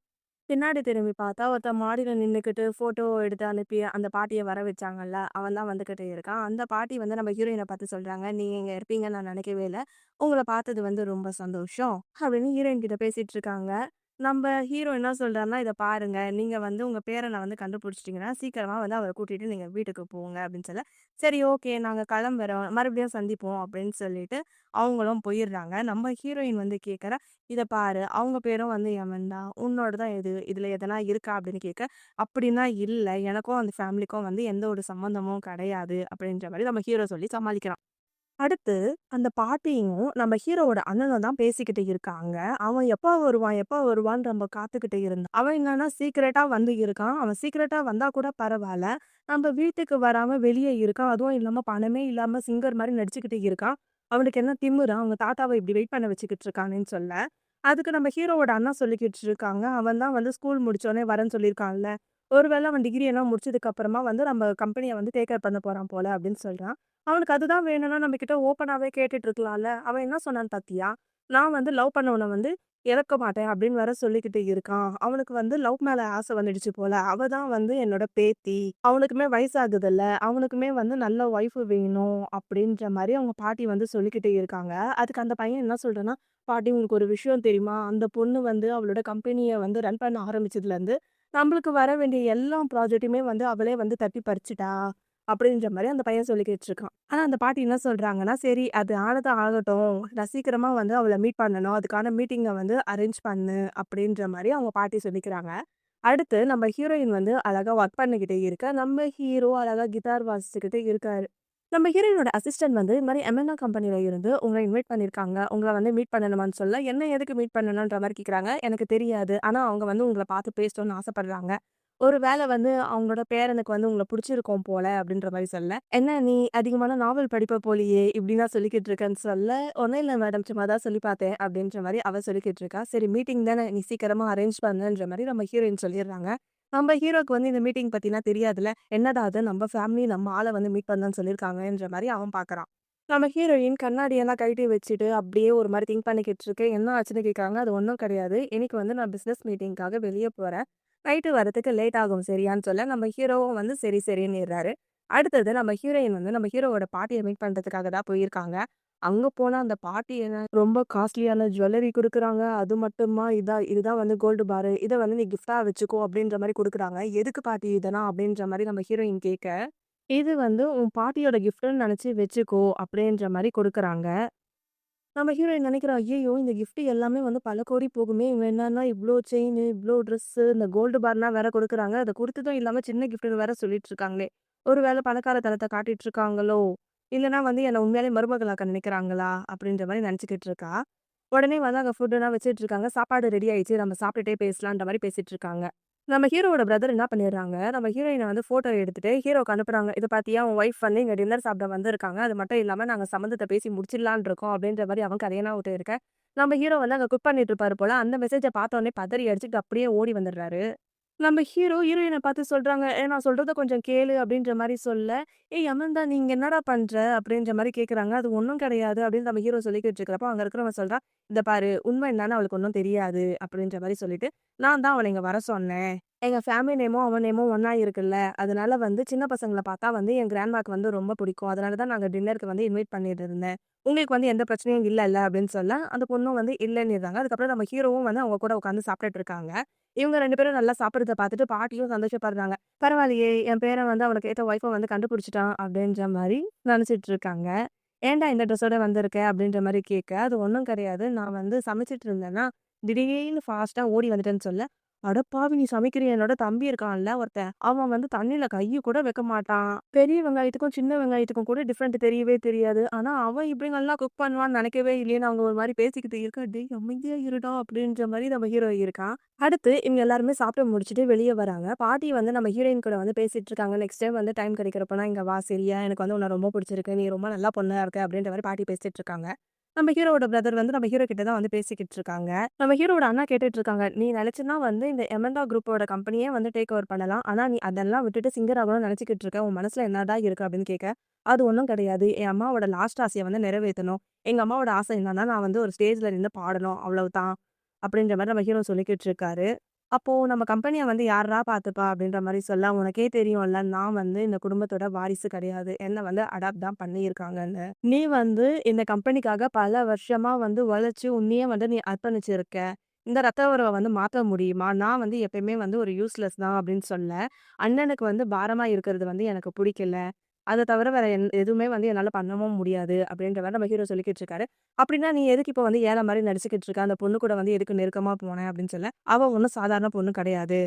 பின்னாடி திரும்பி பார்த்தா ஒருத்தன் மாடியில நின்னுக்கிட்டு ஃபோட்டோ எடுத்து அனுப்பி அந்த பாட்டிய வர வச்சாங்கல்ல, அவன் தான் வந்துகிட்டு இருக்கான். அந்த பாட்டி வந்து நம்ம ஹீரோயின பார்த்து சொல்றாங்க, "நீங்க இங்க இருப்பீங்கன்னு நான் நினைக்கவே இல்ல. உங்கள பார்த்தது வந்து ரொம்ப சந்தோஷம்" அப்படின்னு ஹீரோயின் கிட்ட பேசிட்டு இருக்காங்க. நம்ம ஹீரோ என்ன சொல்றாருன்னா, "இத பாருங்க. நீங்க வந்து உங்க பேரன வந்து கண்டுபிடிச்சிட்டீங்கன்னா, சீக்கிரமா வந்து அவர கூட்டிட்டு நீங்க வீட்டுக்கு போங்க" அப்படின்னு சொல்ல, "சரி ஓகே. நாங்க கிளம்புறோம். மறுபடியும் சந்திப்போம்" அப்படின்னு சொல்லிட்டு அவங்களும் போயிடுறாங்க. நம்ம ஹீரோயின் வந்து கேட்கறா, "இத பாரு. அவங்க பேரும் வந்து யமன் தான். உன்னோடது தான் எது? இதுல எதனா இருக்கா?" அப்படின்னு கேட்க, "அப்படின்னா இல்ல. எனக்கும் அந்த ஃபேமிலிக்கும் வந்து எந்த ஒரு சம்மந்தமும் கிடையாது" அப்படின்ற மாரி நம்ம ஹீரோ சொல்லி சமாளிக்கிறான். அடுத்து அந்த பாட்டியும் நம்ம ஹீரோவோட அண்ணனும் தான் பேசிக்கிட்டு இருக்காங்க. அவன் எப்ப வருவான், எப்ப வருவான்னு நம்ம காத்துக்கிட்டு இருந்தான். அவன் என்னன்னா சீக்ரெட்டா வந்து இருக்கான். அவன் சீக்ரெட்டா வந்தா கூட பரவால்ல. நம்ம வீட்டுக்கு வராம வெளிய இருக்கான். அதுவும் இல்லாம பணமே இல்லாம சிங்கர் மாரி நடிச்சுக்கிட்டு இருக்கான். அவனுக்கு என்ன திமிரா, அவங்க தாத்தாவ இப்படி வெயிட் பண்ண வச்சுக்கிட்டு இருக்கானேன்னு சொல்ல. அதுக்கு நம்ம ஹீரோவோட அண்ணா சொல்லிக்கிட்டு இருக்காங்க. அவன் தான் வந்து ஸ்கூல் முடிச்சோனே வரேன்னு சொல்லியிருக்கான்ல. ஒருவேள அவன் டிகிரி எல்லாம் முடிச்சதுக்கு அப்புறமா வந்து நம்ம கம்பெனிய வந்து டேக் கேர் பண்ண போறான் போல அப்படின்னு சொல்றான். அவனுக்கு அதுதான் வேணும்னா நம்ம கிட்ட ஓப்பனாவே கேட்டுட்டு இருக்கலாம்ல. அவன் என்ன சொன்னான்னு பாத்தியா? நான் வந்து லவ் பண்ணவன வந்து இழக்க மாட்டேன் அப்படின்னு வேற சொல்லிக்கிட்டு இருக்கான். அவனுக்கு வந்து லவ் மேல ஆசை வந்துடுச்சு போல. அவ தான் வந்து என்னோட பேத்தி. அவனுக்குமே வயசாகுதுல்ல. அவனுக்குமே வந்து நல்ல ஒய்ஃப் வேணும் அப்படின்ற மாரி அவங்க பாட்டி வந்து சொல்லிக்கிட்டு இருக்காங்க. அதுக்கு அந்த பையன் என்ன சொல்றான்னா, "பாட்டி உங்களுக்கு ஒரு விஷயம் தெரியுமா? அந்த பொண்ணு வந்து அவளோட கம்பெனிய வந்து ரன் பண்ண ஆரம்பிச்சதுலருந்து, நம்மளுக்கு வர வேண்டிய எல்லா ப்ராஜெக்ட்டுமே வந்து அவளே வந்து தட்டி பறிச்சுட்டா." அப்படின்ற மாரி அந்த பையன் சொல்லிக்கிட்டு இருக்கான். ஆனா அந்த பாட்டி என்ன சொல்றாங்கன்னா, "சரி அது ஆனது ஆகட்டும். நான் சீக்கிரமா வந்து அவள மீட் பண்ணணும். அதுக்கான மீட்டிங்க வந்து அரேஞ்ச் பண்ணு." அப்படின்ற மாரி அவங்க பாட்டி சொல்லிக்கிறாங்க. அடுத்து நம்ம ஹீரோயின் வந்து அழகா ஒர்க் பண்ணிக்கிட்டே இருக்க. நம்ம ஹீரோ அழகா கிட்டார் வாசிச்சுக்கிட்டு இருக்காரு. நம்ம ஹீரோயினோட அசிஸ்டன்ட் வந்து இது மாரி எம்&என் கம்பெனில இருந்து உங்கள இன்வைட் பண்ணியிருக்காங்க. உங்கள வந்து மீட் பண்ணணுமான்னு சொல்ல, "என்ன எதுக்கு மீட் பண்ணணுன்ற மாரி கேட்குறாங்க." "எனக்கு தெரியாது. ஆனா அவங்க வந்து உங்கள பார்த்து பேசணும்னு ஆசைப்படுறாங்க. ஒரு வேள வந்து அவங்களோட பேரனுக்கு வந்து உங்கள புடிச்சிருக்கும் போல அப்படின்ற மாரி சொல்ல, "என்ன நீ அதிகமான நாவல் படிப்ப போலயே" இப்படிலாம் சொல்லிக்கிட்டு இருக்கேன்னு சொல்ல, "ஒண்ணும் இல்ல மேடம் சும்மா தான் சொல்லி பார்த்தேன்" அப்படின்ற மாரி அவ சொல்லிக்கிட்டு இருக்கா. "சரி மீட்டிங் தானே நீ சீக்கிரமா அரேஞ்ச் பண்ணுன்ற" மாரி நம்ம ஹீரோயின் சொல்லிடுறாங்க. நம்ம ஹீரோக்கு வந்து இந்த மீட்டிங் பத்திலாம் தெரியாதுல்ல. என்னடா இது நம்ம ஃபேமிலி நம்ம ஆள வந்து மீட் பண்ணணும்னு சொல்லியிருக்காங்கன்ற மாரி அவன் பார்க்குறான். நம்ம ஹீரோயின் கண்ணாடியெல்லாம் கழட்டி வச்சுட்டு அப்படியே ஒரு மாரி திங்க் பண்ணிக்கிட்டு இருக்கு. என்ன ஆச்சுன்னு கேட்குறாங்க. அது ஒண்ணும் கிடையாது. இன்னைக்கு வந்து நான் பிசினஸ் மீட்டிங்க்காக வெளிய போறேன். நைட்டு வரதுக்கு லேட் ஆகும் சரியான்னு சொல்ல, நம்ம ஹீரோவும் வந்து சரி சரின்னிறாரு. அடுத்தது நம்ம ஹீரோயின் வந்து நம்ம ஹீரோவோட பாட்டிய மீட் பண்றதுக்காக தான் போயிருக்காங்க. அங்க போனா அந்த பாட்டி என்ன ரொம்ப காஸ்ட்லியான ஜுவல்லரி குடுக்குறாங்க. அது மட்டுமா இதுதான் வந்து கோல்டு பாரு. இத வந்து நீ கிஃப்ட்டா வச்சுக்கோ அப்டின்ற மாரி குடுக்குறாங்க. எதுக்கு பாட்டி இதெல்லாம் அப்டின்ற மாரி நம்ம ஹீரோயின் கேட்க, இது வந்து உன் பாட்டியோட கிஃப்ட்ன்னு நெனச்சு வச்சுக்கோ அப்டின்ற மாரி குடுக்குறாங்க. நம்ம ஹீரோயின் நெனைக்கிறா, ஐய்யய்யோ! இந்த கிஃப்ட் எல்லாமே வந்து பல கோடி போகுமே! இவன் என்னன்னா இவ்ளோ செயினு, இவ்ளோ ட்ரெஸ்ஸு, இந்த கோல்டு பார்லாம் வேற குடுக்குறாங்க. அத குடுத்ததும் இல்லாம சின்ன கிஃப்ட்ன்னு வேற சொல்லிட்டு இருக்காங்களே! ஒரு வேள பணக்காரத்தனத்த காட்டிட்டு இருக்காங்களோ! இல்லன்னா வந்து என்ன உண்மையாலே மருமகளாக்க நினைக்கிறாங்களா? அப்டின்ற மாரி நெனச்சுக்கிட்டு இருக்கா. உடனே வந்து அங்க ஃபுட்டெல்லாம் வச்சுட்டு இருக்காங்க. சாப்பாடு ரெடி ஆயிடுச்சு. நம்ம சாப்பிட்டுட்டே பேசலான்ற மாரி பேசிட்டு இருக்காங்க. நம்ம ஹீரோவோட பிரதர் என்ன பண்ணிடுறாங்க, நம்ம ஹீரோயின வந்து ஃபோட்டோ எடுத்துட்டு ஹீரோக்கு அனுப்புறாங்க. "இத பாத்தியா உன் ஒய்ஃப் வந்து இங்க டின்னர் சாப்பிட வந்திருக்காங்க. அது மட்டும் இல்லாம நாங்க சம்மந்தத்த பேசி முடிச்சிடலான்னு இருக்கோம்." அப்படின்ற மாரி அவன் கதையெல்லாம் விட்டு இருக்க, நம்ம ஹீரோ வந்து அங்க குக் பண்ணிட்டு இருப்பாரு போல. அந்த மெசேஜ பார்த்தோனே பதறி அடிச்சுட்டு அப்படியே ஓடி வந்துடுறாரு. நம்ம ஹீரோ ஹீரோயின பார்த்து சொல்றாங்க, நான் சொல்றத கொஞ்சம் கேளு" அப்படின்ற மாரி சொல்ல, "ஏய் அமந்தா நீ இங்க என்னடா பண்ற?" அப்படின்ற மாரி கேட்குறாங்க. "அது ஒண்ணும் கிடையாது" அப்படின்னு நம்ம ஹீரோ சொல்லிக்கிட்டு இருக்கிறப்போ, அங்க இருக்கிறவன் சொல்றான், "இத பாரு உண்மை என்னன்னு அவளுக்கு ஒண்ணும் தெரியாது" அப்படின்ற மாரி சொல்லிட்டு, "நான் தான் அவள இங்க வர சொன்னேன். எங்க ஃபேமிலி நேமும், அவன் நேமும் ஒண்ணா இருக்குல்ல. அதனால வந்து சின்ன பசங்கள பார்த்தா வந்து என் கிராண்ட்மாக்கு வந்து ரொம்ப பிடிக்கும். அதனால தான் நாங்க டின்னருக்கு வந்து இன்வைட் பண்ணியிருந்தேன். உங்களுக்கு வந்து எந்த பிரச்சனையும் இல்லல்ல?" அப்படின்னு சொல்ல, அந்த பொண்ணும் வந்து இல்லன்னிடுறாங்க. அதுக்கப்புறம் நம்ம ஹீரோவும் வந்து அவங்க கூட உட்காந்து சாப்பிட்டுட்டு இருக்காங்க. இவங்க 2 பேரும் நல்லா சாப்பிடுறத பார்த்துட்டு பாட்டியும் சந்தோஷப்படுறாங்க. "பரவாயில்லையே! என் பேரன் வந்து அவனுக்கு ஏத்த ஒய்ஃப வந்து கண்டுபிடிச்சுட்டான்." அப்படின்ற மாரி நெனச்சிட்டு இருக்காங்க. "ஏன்டா இந்த ட்ரெஸ்ஸோட வந்திருக்க?" அப்படின்ற மாரி கேட்க, "அது ஒண்ணும் கிடையாது. நான் வந்து சமைச்சுட்டு இருந்தேன்னா, திடீர்னு ஃபாஸ்ட்டா ஓடி வந்துட்டேன்னு" சொல்ல, "அடப்பாவி! நீ சமைக்கிறியா? என்னோட தம்பி இருக்கான்ல ஒருத்தன். அவன் வந்து தண்ணீல கைய கூட வைக்க மாட்டான். பெரிய வெங்காயத்துக்கும், சின்ன வெங்காயத்துக்கும் கூட டிஃபரெண்ட் தெரியவே தெரியாது. ஆனா அவன் இப்படி நல்லா குக் பண்ணுவான்னு நினைக்கவே இல்லையேன்னு" அவங்க ஒரு மாரி பேசிக்கிட்டு இருக்க, "டேய் அமைதியா இருடா" அப்படின்ற மாரி நம்ம ஹீரோ இருக்கான். அடுத்து இவங்க எல்லாருமே சாப்பிட்டு முடிச்சுட்டு வெளிய வராங்க. பாட்டி வந்து நம்ம ஹீரோயின் கூட வந்து பேசிட்டு இருக்காங்க. "நெக்ஸ்ட் டைம் வந்து டைம் கிடைக்கிறப்பலாம் இங்க வா சரியா? எனக்கு வந்து உன்ன ரொம்ப புடிச்சிருக்கு. நீ ரொம்ப நல்ல பொண்ணா இருக்க" அப்படின்ற மாரி பாட்டி பேசிட்டு இருக்காங்க. நம்ம ஹீரோவோட பிரதர் வந்து நம்ம ஹீரோ கிட்ட தான் வந்து பேசிக்கிட்டு இருக்காங்க. நம்ம ஹீரோவோட அண்ணா கேட்டுட்டு இருக்காங்க. "நீ நெனச்சன்னா வந்து இந்த எமண்டா குரூப்போட கம்பெனியே வந்து டேக் ஓவர் பண்ணலாம். ஆனா நீ அதெல்லாம் விட்டுட்டு சிங்கர் ஆகணும்னு நெனச்சுக்கிட்டு இருக்க. உன் மனசுல என்னடா இருக்கு?" அப்படின்னு கேட்க, "அது ஒண்ணும் கிடையாது. என் அம்மாவோட லாஸ்ட் ஆசைய வந்து நிறைவேத்தணும். எங்க அம்மாவோட ஆசை என்னன்னா, நான் வந்து ஒரு ஸ்டேஜ்ல நின்னு பாடணும். அவ்வளவுதான்." அப்படின்ற மாரி நம்ம ஹீரோ சொல்லிக்கிட்டு இருக்காரு. அப்போ நம்ம கம்பெனிய வந்து யார்றா பார்த்துப்பா? அப்படின்ற மாரி சொல்ல, "உனக்கே தெரியும்ல, நான் வந்து இந்த குடும்பத்தோட வாரிசு கிடையாது. என்ன வந்து அடாப்ட் தான் பண்ணியிருக்காங்கன்னு. நீ வந்து இந்த கம்பெனிக்காக பல வருஷமா வந்து உழைச்சு உன்னையே வந்து நீ அர்ப்பணிச்சிருக்க. இந்த ரத்த உறவ வந்து மாத்த முடியுமா? நான் வந்து எப்பயுமே வந்து ஒரு யூஸ்லெஸ் தான் அப்படின்னு சொல்ல, அண்ணனுக்கு வந்து பாரமா இருக்கிறது வந்து எனக்கு புடிக்கல. அத தவிர வேற எதுவுமே வந்து என்னால பண்ணவும் முடியாது அப்படின்ற மாரி நம்ம ஹீரோ சொல்லிக்கிட்டு இருக்காரு. அப்படின்னா நீ எதுக்கு இப்ப வந்து ஏழை மாரி நடிச்சுக்கிட்டு இருக்க? அந்த பொண்ணு கூட வந்து எதுக்கு நெருக்கமா போன? அப்படின்னு சொல்ல, அவ ஒண்ணும் சாதாரண பொண்ணு கிடையாது.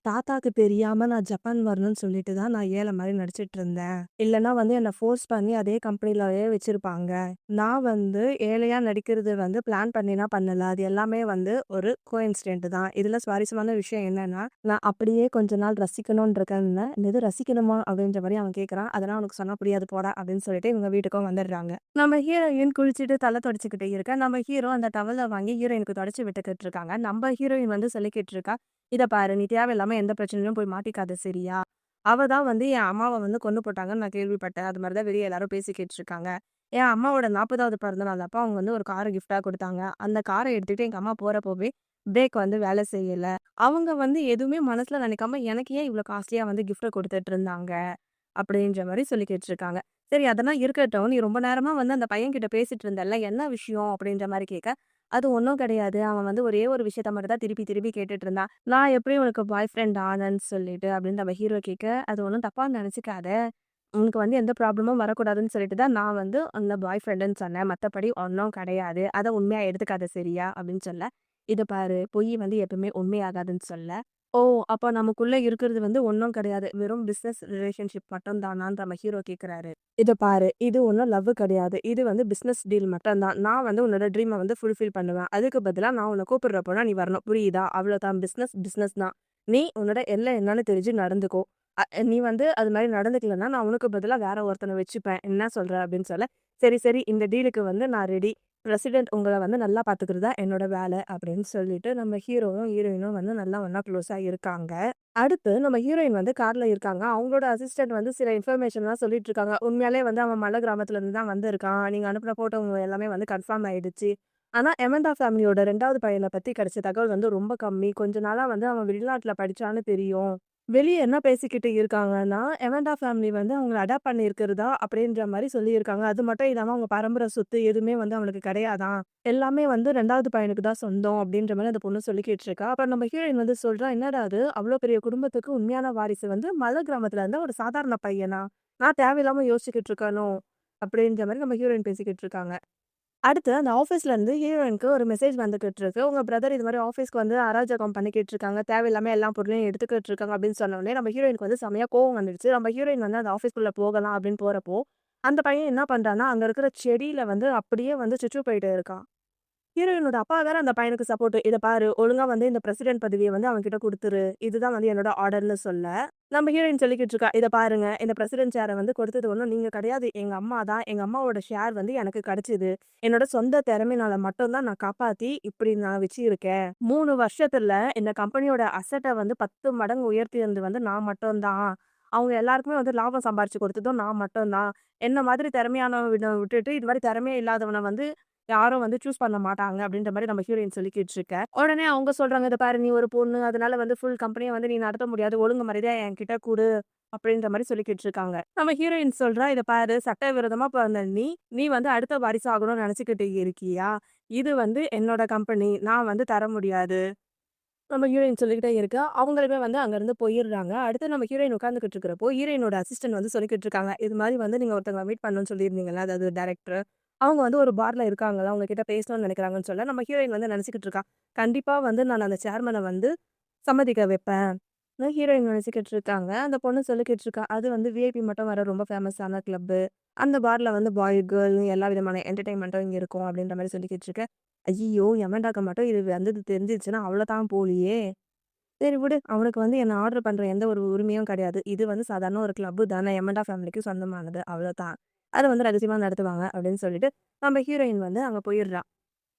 தாத்தாக்கு தெரியாம நான் ஜப்பான் வரணும்னு சொல்லிட்டு தான் நான் ஏழை மாரி நடிச்சுட்டு இருந்தேன். இல்லன்னா வந்து என்ன ஃபோர்ஸ் பண்ணி அதே கம்பெனிலயே வச்சிருப்பாங்க. நான் வந்து ஏழையா நடிக்கிறது வந்து பிளான் பண்ணிலாம் பண்ணல. அது எல்லாமே வந்து ஒரு கோஇன்சிடென்ட் தான். இதுல சுவாரஸ்யமான விஷயம் என்னன்னா, நான் அப்படியே கொஞ்ச நாள் ரசிக்கணும்னு இருக்கேன்னேன். "என்னது ரசிக்கணுமா?" அப்படின்ற மாரி அவன் கேட்கறான். "அதெல்லாம் உனக்கு சொன்னா புரியாது போடா" அப்படின்னு சொல்லிட்டு இவங்க வீட்டுக்கும் வந்துடுறாங்க. நம்ம ஹீரோயின் குளிச்சுட்டு தல துடைச்சுக்கிட்டு இருக்க, நம்ம ஹீரோ அந்த டவல வாங்கி ஹீரோயினுக்கு துடைச்சு விட்டுக்கிட்டு இருக்காங்க. நம்ம ஹீரோயின் வந்து சொல்லிக்கிட்டு இருக்கா, "இத பாரு, நீ தேவையில்லாம எந்த பிரச்சனையிலும் போய் மாட்டிக்காத சரியா? அவ தான் வந்து என் அம்மாவ வந்து கொன்னு போட்டாங்கன்னு நான் கேள்விப்பட்டேன். அது மாரி தான் வெளிய எல்லாரும் பேசிக்கிட்டு இருக்காங்க. என் அம்மாவோட 40வது பிறந்த நாள் அப்ப அவங்க வந்து ஒரு கார கிஃப்ட்டா குடுத்தாங்க. அந்த கார எடுத்துட்டு எங்க அம்மா போறப்போவே பிரேக் வந்து வேலை செய்யல. அவங்க வந்து எதுவுமே மனசுல நினைக்காம எனக்கு ஏன் இவ்ளோ காஸ்ட்லியா வந்து கிஃப்ட்ட குடுத்துட்டு இருந்தாங்க?" அப்படின்ற மாரி சொல்லிக்கிட்டு இருக்காங்க. சரி அதெல்லாம் இருக்கட்டும். நீ ரொம்ப நேரமா வந்து அந்த பையன்கிட்ட பேசிட்டு இருந்தல்ல, என்ன விஷயம்? அப்படின்ற மாரி கேட்க, அது ஒண்ணும் கிடையாது. அவன் வந்து ஒரே ஒரு விஷயத்த மட்டும் தான் திருப்பி திருப்பி கேட்டுட்டு இருந்தான். நான் எப்படி உனக்கு பாய் ஃப்ரெண்ட் ஆனேன்னு சொல்லிட்டு அப்படின்னு நம்ம ஹீரோ கேட்க, அது ஒண்ணும் தப்பா நினைச்சுக்காத. உனக்கு வந்து எந்த ப்ராப்ளமும் வரக்கூடாதுன்னு சொல்லிட்டு தான் நான் வந்து உன்ன பாய் ஃப்ரெண்டுன்னு சொன்னேன். மத்தபடி ஒண்ணும் கிடையாது. அத உண்மையா எடுத்துக்காத சரியா? அப்படின்னு சொல்ல, இத பாரு பொய் வந்து எப்பவுமே உண்மையாகாதுன்னு சொல்ல, ஓ! அப்ப நமக்குள்ள இருக்கிறது வந்து ஒண்ணும் கிடையாது. வெறும் பிசினஸ் ரிலேஷன்ஷிப் மட்டும் தானான்னு நம்ம ஹீரோ கேட்கிறாரு. இத பாரு, இது ஒண்ணும் லவ் கிடையாது. இது வந்து பிசினஸ் டீல் மட்டும் தான். நான் வந்து உன்னோட ட்ரீம வந்து ஃபுல்ஃபில் பண்ணுவேன். அதுக்கு பதிலா நான் உன்ன கூப்பிடுறப்போலாம் நீ வரணும். புரியுதா? அவ்வளோதான். பிசினஸ் பிசினஸ் தான். நீ உன்னோட எல்லை என்னன்னு தெரிஞ்சு நடந்துக்கோ. நீ வந்து அது மாரி நடந்துக்கலன்னா, நான் உனக்கு பதிலா வேற ஒருத்தன வச்சுப்பேன். என்ன சொல்ற? அப்படின்னு சொல்ல, சரி, சரி இந்த டீலுக்கு வந்து நான் ரெடி. பிரசிடென்ட் உங்கள வந்து நல்லா பார்த்துக்கிறது தான் என்னோட வேலை அப்படின்னு சொல்லிட்டு, நம்ம ஹீரோவும், ஹீரோயினும் வந்து நல்லா ஒண்ணா க்ளோஸா இருக்காங்க. அடுத்து நம்ம ஹீரோயின் வந்து கார்ல இருக்காங்க. அவங்களோட அசிஸ்டன்ட் வந்து சில இன்ஃபர்மேஷன்லாம் சொல்லிட்டு இருக்காங்க. உண்மையாலே வந்து அவன் மலை கிராமத்துல இருந்து தான் வந்திருக்கான். நீங்க அனுப்புன ஃபோட்டோ எல்லாமே வந்து கன்ஃபார்ம் ஆயிடுச்சு. ஆனா, எமண்டா ஃபேமிலியோட 2வது பையன பத்தி கிடைச்ச தகவல் வந்து ரொம்ப கம்மி. கொஞ்ச நாளா வந்து அவன் வெளிநாட்டுல படிச்சான்னு தெரியும். வெளிய என்ன பேசிக்கிட்டு இருக்காங்கன்னா, எமண்டா ஃபேமிலி வந்து அவங்கள அடாப்ட் பண்ணியிருக்கிறதா அப்படின்ற மாரி சொல்லியிருக்காங்க. அது மட்டும் இல்லாம அவங்க பரம்பரை சொத்து எதுவுமே வந்து அவனுக்கு கிடையாதாம். எல்லாமே வந்து 2வது பையனுக்கு தான் சொந்தம் அப்படின்ற மாரி அந்த பொண்ணு சொல்லிக்கிட்டு இருக்கா. அப்புறம் நம்ம ஹீரோயின் வந்து சொல்றா, "என்னடா இது அவ்ளோ பெரிய குடும்பத்துக்கு உண்மையான வாரிசு வந்து மலை கிராமத்துல இருந்த ஒரு சாதாரண பையனா? நான் தேவையில்லாம யோசிச்சுக்கிட்டு இருக்கேனோ?" அப்படின்ற மாரி நம்ம ஹீரோயின் பேசிக்கிட்டு இருக்காங்க. அடுத்து அந்த ஆஃபீஸ்ல இருந்து ஹீரோயினுக்கு ஒரு மெசேஜ் வந்துகிட்டு இருக்கு. உங்க பிரதர் இது மாரி ஆஃபீஸ்க்கு வந்து அராஜகம் பண்ணிக்கிட்டு இருக்காங்க. தேவையில்லாம எல்லா பொருளையும் எடுத்துக்கிட்டு இருக்காங்க அப்படின்னு சொன்ன உடனே நம்ம ஹீரோயினுக்கு வந்து செமையா கோவம் வந்துடுச்சு. நம்ம ஹீரோயின் வந்து அந்த ஆஃபீஸ்க்குள்ள போகலாம் அப்படின்னு போறப்போ, அந்த பையன் என்ன பண்றான்னா, அங்க இருக்கிற செடியில வந்து அப்படியே வந்து சுச்சு போயிட்டு இருக்கான். ஹீரோயினோட அப்பா வேற அந்த பையனுக்கு சப்போர்ட். "இத பாரு, ஒழுங்கா வந்து இந்த பிரசிடென்ட் பதவிய வந்து அவன்கிட்ட குடுத்துரு. இதுதான் வந்து என்னோட ஆர்டர்ன்னு" சொல்ல, நம்ம ஹீரோயின் சொல்லிக்கிட்டு இருக்கா, "இத பாருங்க, இந்த பிரசிடென்ட் சேர வந்து கொடுத்தது ஒண்ணும் நீங்க கிடையாது. எங்க அம்மா தான். எங்க அம்மாவோட ஷேர் வந்து எனக்கு கிடைச்சது. என்னோட சொந்த திறமையினால மட்டும் தான் நான் காப்பாத்தி இப்படி நான் வச்சிருக்கேன். 3 வருஷத்துல இந்த கம்பெனியோட அசெட்ட வந்து 10 மடங்கு உயர்த்தியது வந்து நான் மட்டும் தான். அவங்க எல்லாருக்குமே வந்து லாபம் சம்பாரிச்சு கொடுத்ததும் நான் மட்டும் தான். என்ன மாதிரி திறமையானவன விட்டுட்டு, இது மாரி திறமையே இல்லாதவன வந்து யாரும் வந்து சூஸ் பண்ண மாட்டாங்க அப்படின்ற மாரி நம்ம ஹீரோயின் சொல்லிக்கிட்டு இருக்க. உடனே அவங்க சொல்றாங்க, "இத பாரு நீ ஒரு பொண்ணு. அதனால வந்து ஃபுல் கம்பெனிய வந்து நீ நடத்த முடியாது. ஒழுங்கு மரியாதையா என்கிட்ட குடு." அப்படின்ற மாரி சொல்லிக்கிட்டு இருக்காங்க. நம்ம ஹீரோயின் சொல்றா, "இத பாரு சட்டவிரோதமா பிறந்த நீ, நீ வந்து அடுத்த வாரிசு ஆகணும்னு நெனச்சுக்கிட்டு இருக்கியா? இது வந்து என்னோட கம்பெனி. நான் வந்து தர முடியாது." நம்ம ஹீரோயின் சொல்லிக்கிட்டே இருக்கா. அவங்களுமே வந்து அங்கருந்து போயிர்றாங்க. அடுத்து நம்ம ஹீரோயின் உட்கார்ந்துகிட்டு இருக்கிறப்போ, ஹீரோயினோட அசிஸ்டன்ட் வந்து சொல்லிக்கிட்டு இருக்காங்க. இது மாரி வந்து நீங்க ஒருத்தங்கள மீட் பண்ணணும்னு சொல்லியிருந்தீங்கல்ல, அதாவது டைரக்டர். அவங்க வந்து ஒரு பார்ல இருக்காங்களாம். உங்க கிட்ட பேசணும்னு நெனைக்கிறாங்கன்னு சொல்ல, நம்ம ஹீரோயின் வந்து நெனச்சுக்கிட்டு இருக்கா. கண்டிப்பா வந்து நான் அந்த சேர்மன வந்து சம்மதிக்க வைப்பேன். ஹீரோயின் நெனச்சுக்கிட்டு இருக்காங்க. அந்த பொண்ணு சொல்லிக்கிட்டு இருக்கா. அது வந்து விஐபி மட்டும் வர ரொம்ப ஃபேமஸான கிளப்பு. அந்த பார்ல வந்து பாய், கேர்ள்னு எல்லா விதமான என்டர்டெயின்மென்ட்டும் இங்க இருக்கும் அப்படின்ற மாரி சொல்லிக்கிட்டு இருக்க. ஐய்யய்யோ! எமன்டாக்க மட்டும் இது வந்து தெரிஞ்சிருச்சுன்னா அவ்வளோதான் போலயே! சரி விடு. அவனுக்கு வந்து என்ன ஆர்டர் பண்ற எந்த ஒரு உரிமையும் கிடையாது. இது வந்து சாதாரண ஒரு கிளப்பு தானே. எமண்டா ஃபேமிலிக்கு சொந்தமானது. அவ்வளோதான். அத வந்து ரகசியமா நடத்துவாங்க அப்படின்னு சொல்லிட்டு, நம்ம ஹீரோயின் வந்து அங்க போயிடுறா.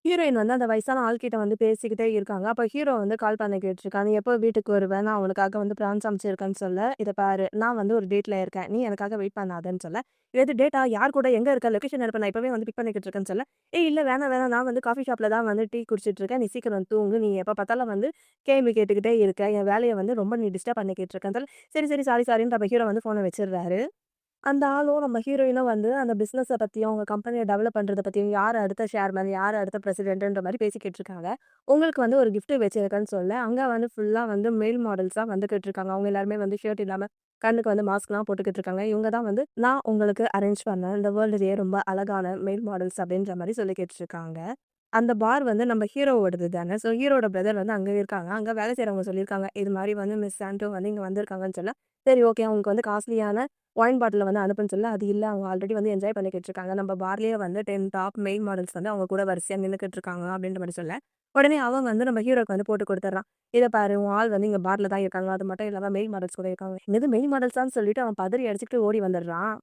ஹீரோயின் வந்து அந்த வயசான ஆள்கிட்ட வந்து பேசிக்கிட்டே இருக்காங்க. அப்ப ஹீரோ வந்து கால் பண்ணி கேட்டுருக்கான். "நீ எப்போ வீட்டுக்கு வருவ? நான் உனக்காக வந்து பிரான் சமைச்சிருக்கேன்னு" சொல்ல, "இத பாரு, நான் வந்து ஒரு டேட்ல இருக்கேன். நீ எனக்காக வெயிட் பண்ணாதன்னு" சொல்ல, "எது டேட்டா? யார் கூட? எங்க இருக்க? லொகேஷன் அனுப்பு. நான் இப்பவே வந்து பிக் பண்ணிக்கிட்டு இருக்கேன்னு" சொல்ல, "ஏய் இல்ல வேணாம், வேணாம். நான் வந்து காஃபி ஷாப்ல தான் வந்து டீ குடிச்சிட்டு இருக்கேன். நீ சீக்கிரம் தூங்கு. நீ எப்ப பார்த்தாலும் வந்து கேள்வி கேட்டுக்கிட்டே இருக்க. என் வேலைய வந்து ரொம்ப நீ டிஸ்டர்ப் பண்ணிக்கிட்டு இருக்கன்னு" சொல்ல, "சரி, சரி. சாரி, சாரின்னு" நம்ம ஹீரோ வந்து ஃபோன வச்சுடுறாரு. அந்த ஆளும் நம்ம ஹீரோயினும் வந்து அந்த பிசினஸ பத்தியும், உங்க கம்பெனிய டெவலப் பண்றத பத்தியும், யார் அடுத்த சேர்மன், யார் அடுத்த பிரசிடென்ட்ன்ற மாரி பேசிக்கிட்டு இருக்காங்க. உங்களுக்கு வந்து ஒரு கிஃப்ட் வச்சிருக்கேன்னு சொல்ல, அங்க வந்து ஃபுல்லா வந்து மேல் மாடல்ஸா வந்துகிட்டு இருக்காங்க. அவங்க எல்லாருமே வந்து ஷர்ட் இல்லாம கண்ணுக்கு வந்து மாஸ்க்லாம் போட்டுக்கிட்டு இருக்காங்க. இவங்க தான் வந்து நான் உங்களுக்கு அரேஞ்ச் பண்ணேன். இந்த வேர்ல்டுலயே ரொம்ப அழகான மேல் மாடல்ஸ் அப்படின்ற மாரி சொல்லிக்கிட்டு இருக்காங்க. அந்த பார் வந்து நம்ம ஹீரோவோடது தானே. ஸோ ஹீரோவோட பிரதர் வந்து அங்க இருக்காங்க. அங்க வேலை செய்றவங்க சொல்லியிருக்காங்க. இது மாரி வந்து மிஸ் சாண்டோ வந்து இங்க வந்திருக்காங்கன்னு சொல்ல, சரி ஓகே அவங்களுக்கு வந்து காஸ்ட்லியான ஒயின் பாட்டில வந்து அனுப்புன்னு சொல்ல, அது இல்ல அவங்க ஆல்ரெடி வந்து என்ஜாய் பண்ணிக்கிட்டு இருக்காங்க. நம்ம பார்லயே வந்து 10 டாப் மெயில் மாடல்ஸ் வந்து அவங்க கூட வரிசையா நின்னுக்கிட்டு இருக்காங்க அப்படின்ற மாரி சொல்ல, உடனே அவன் வந்து நம்ம ஹீரோக்கு வந்து போட்டு குடுத்துடுறான். இத பாரு உன் ஆள் வந்து இங்க பார்ல தான் இருக்காங்க. அது மட்டும் இல்லாம மெயில் மாடல்ஸ் கூட இருக்காங்க. என்னது மெயில் மாடல்ஸான்னு சொல்லிட்டு அவன் பதறி அடிச்சுட்டு ஓடி வந்துடுறான்.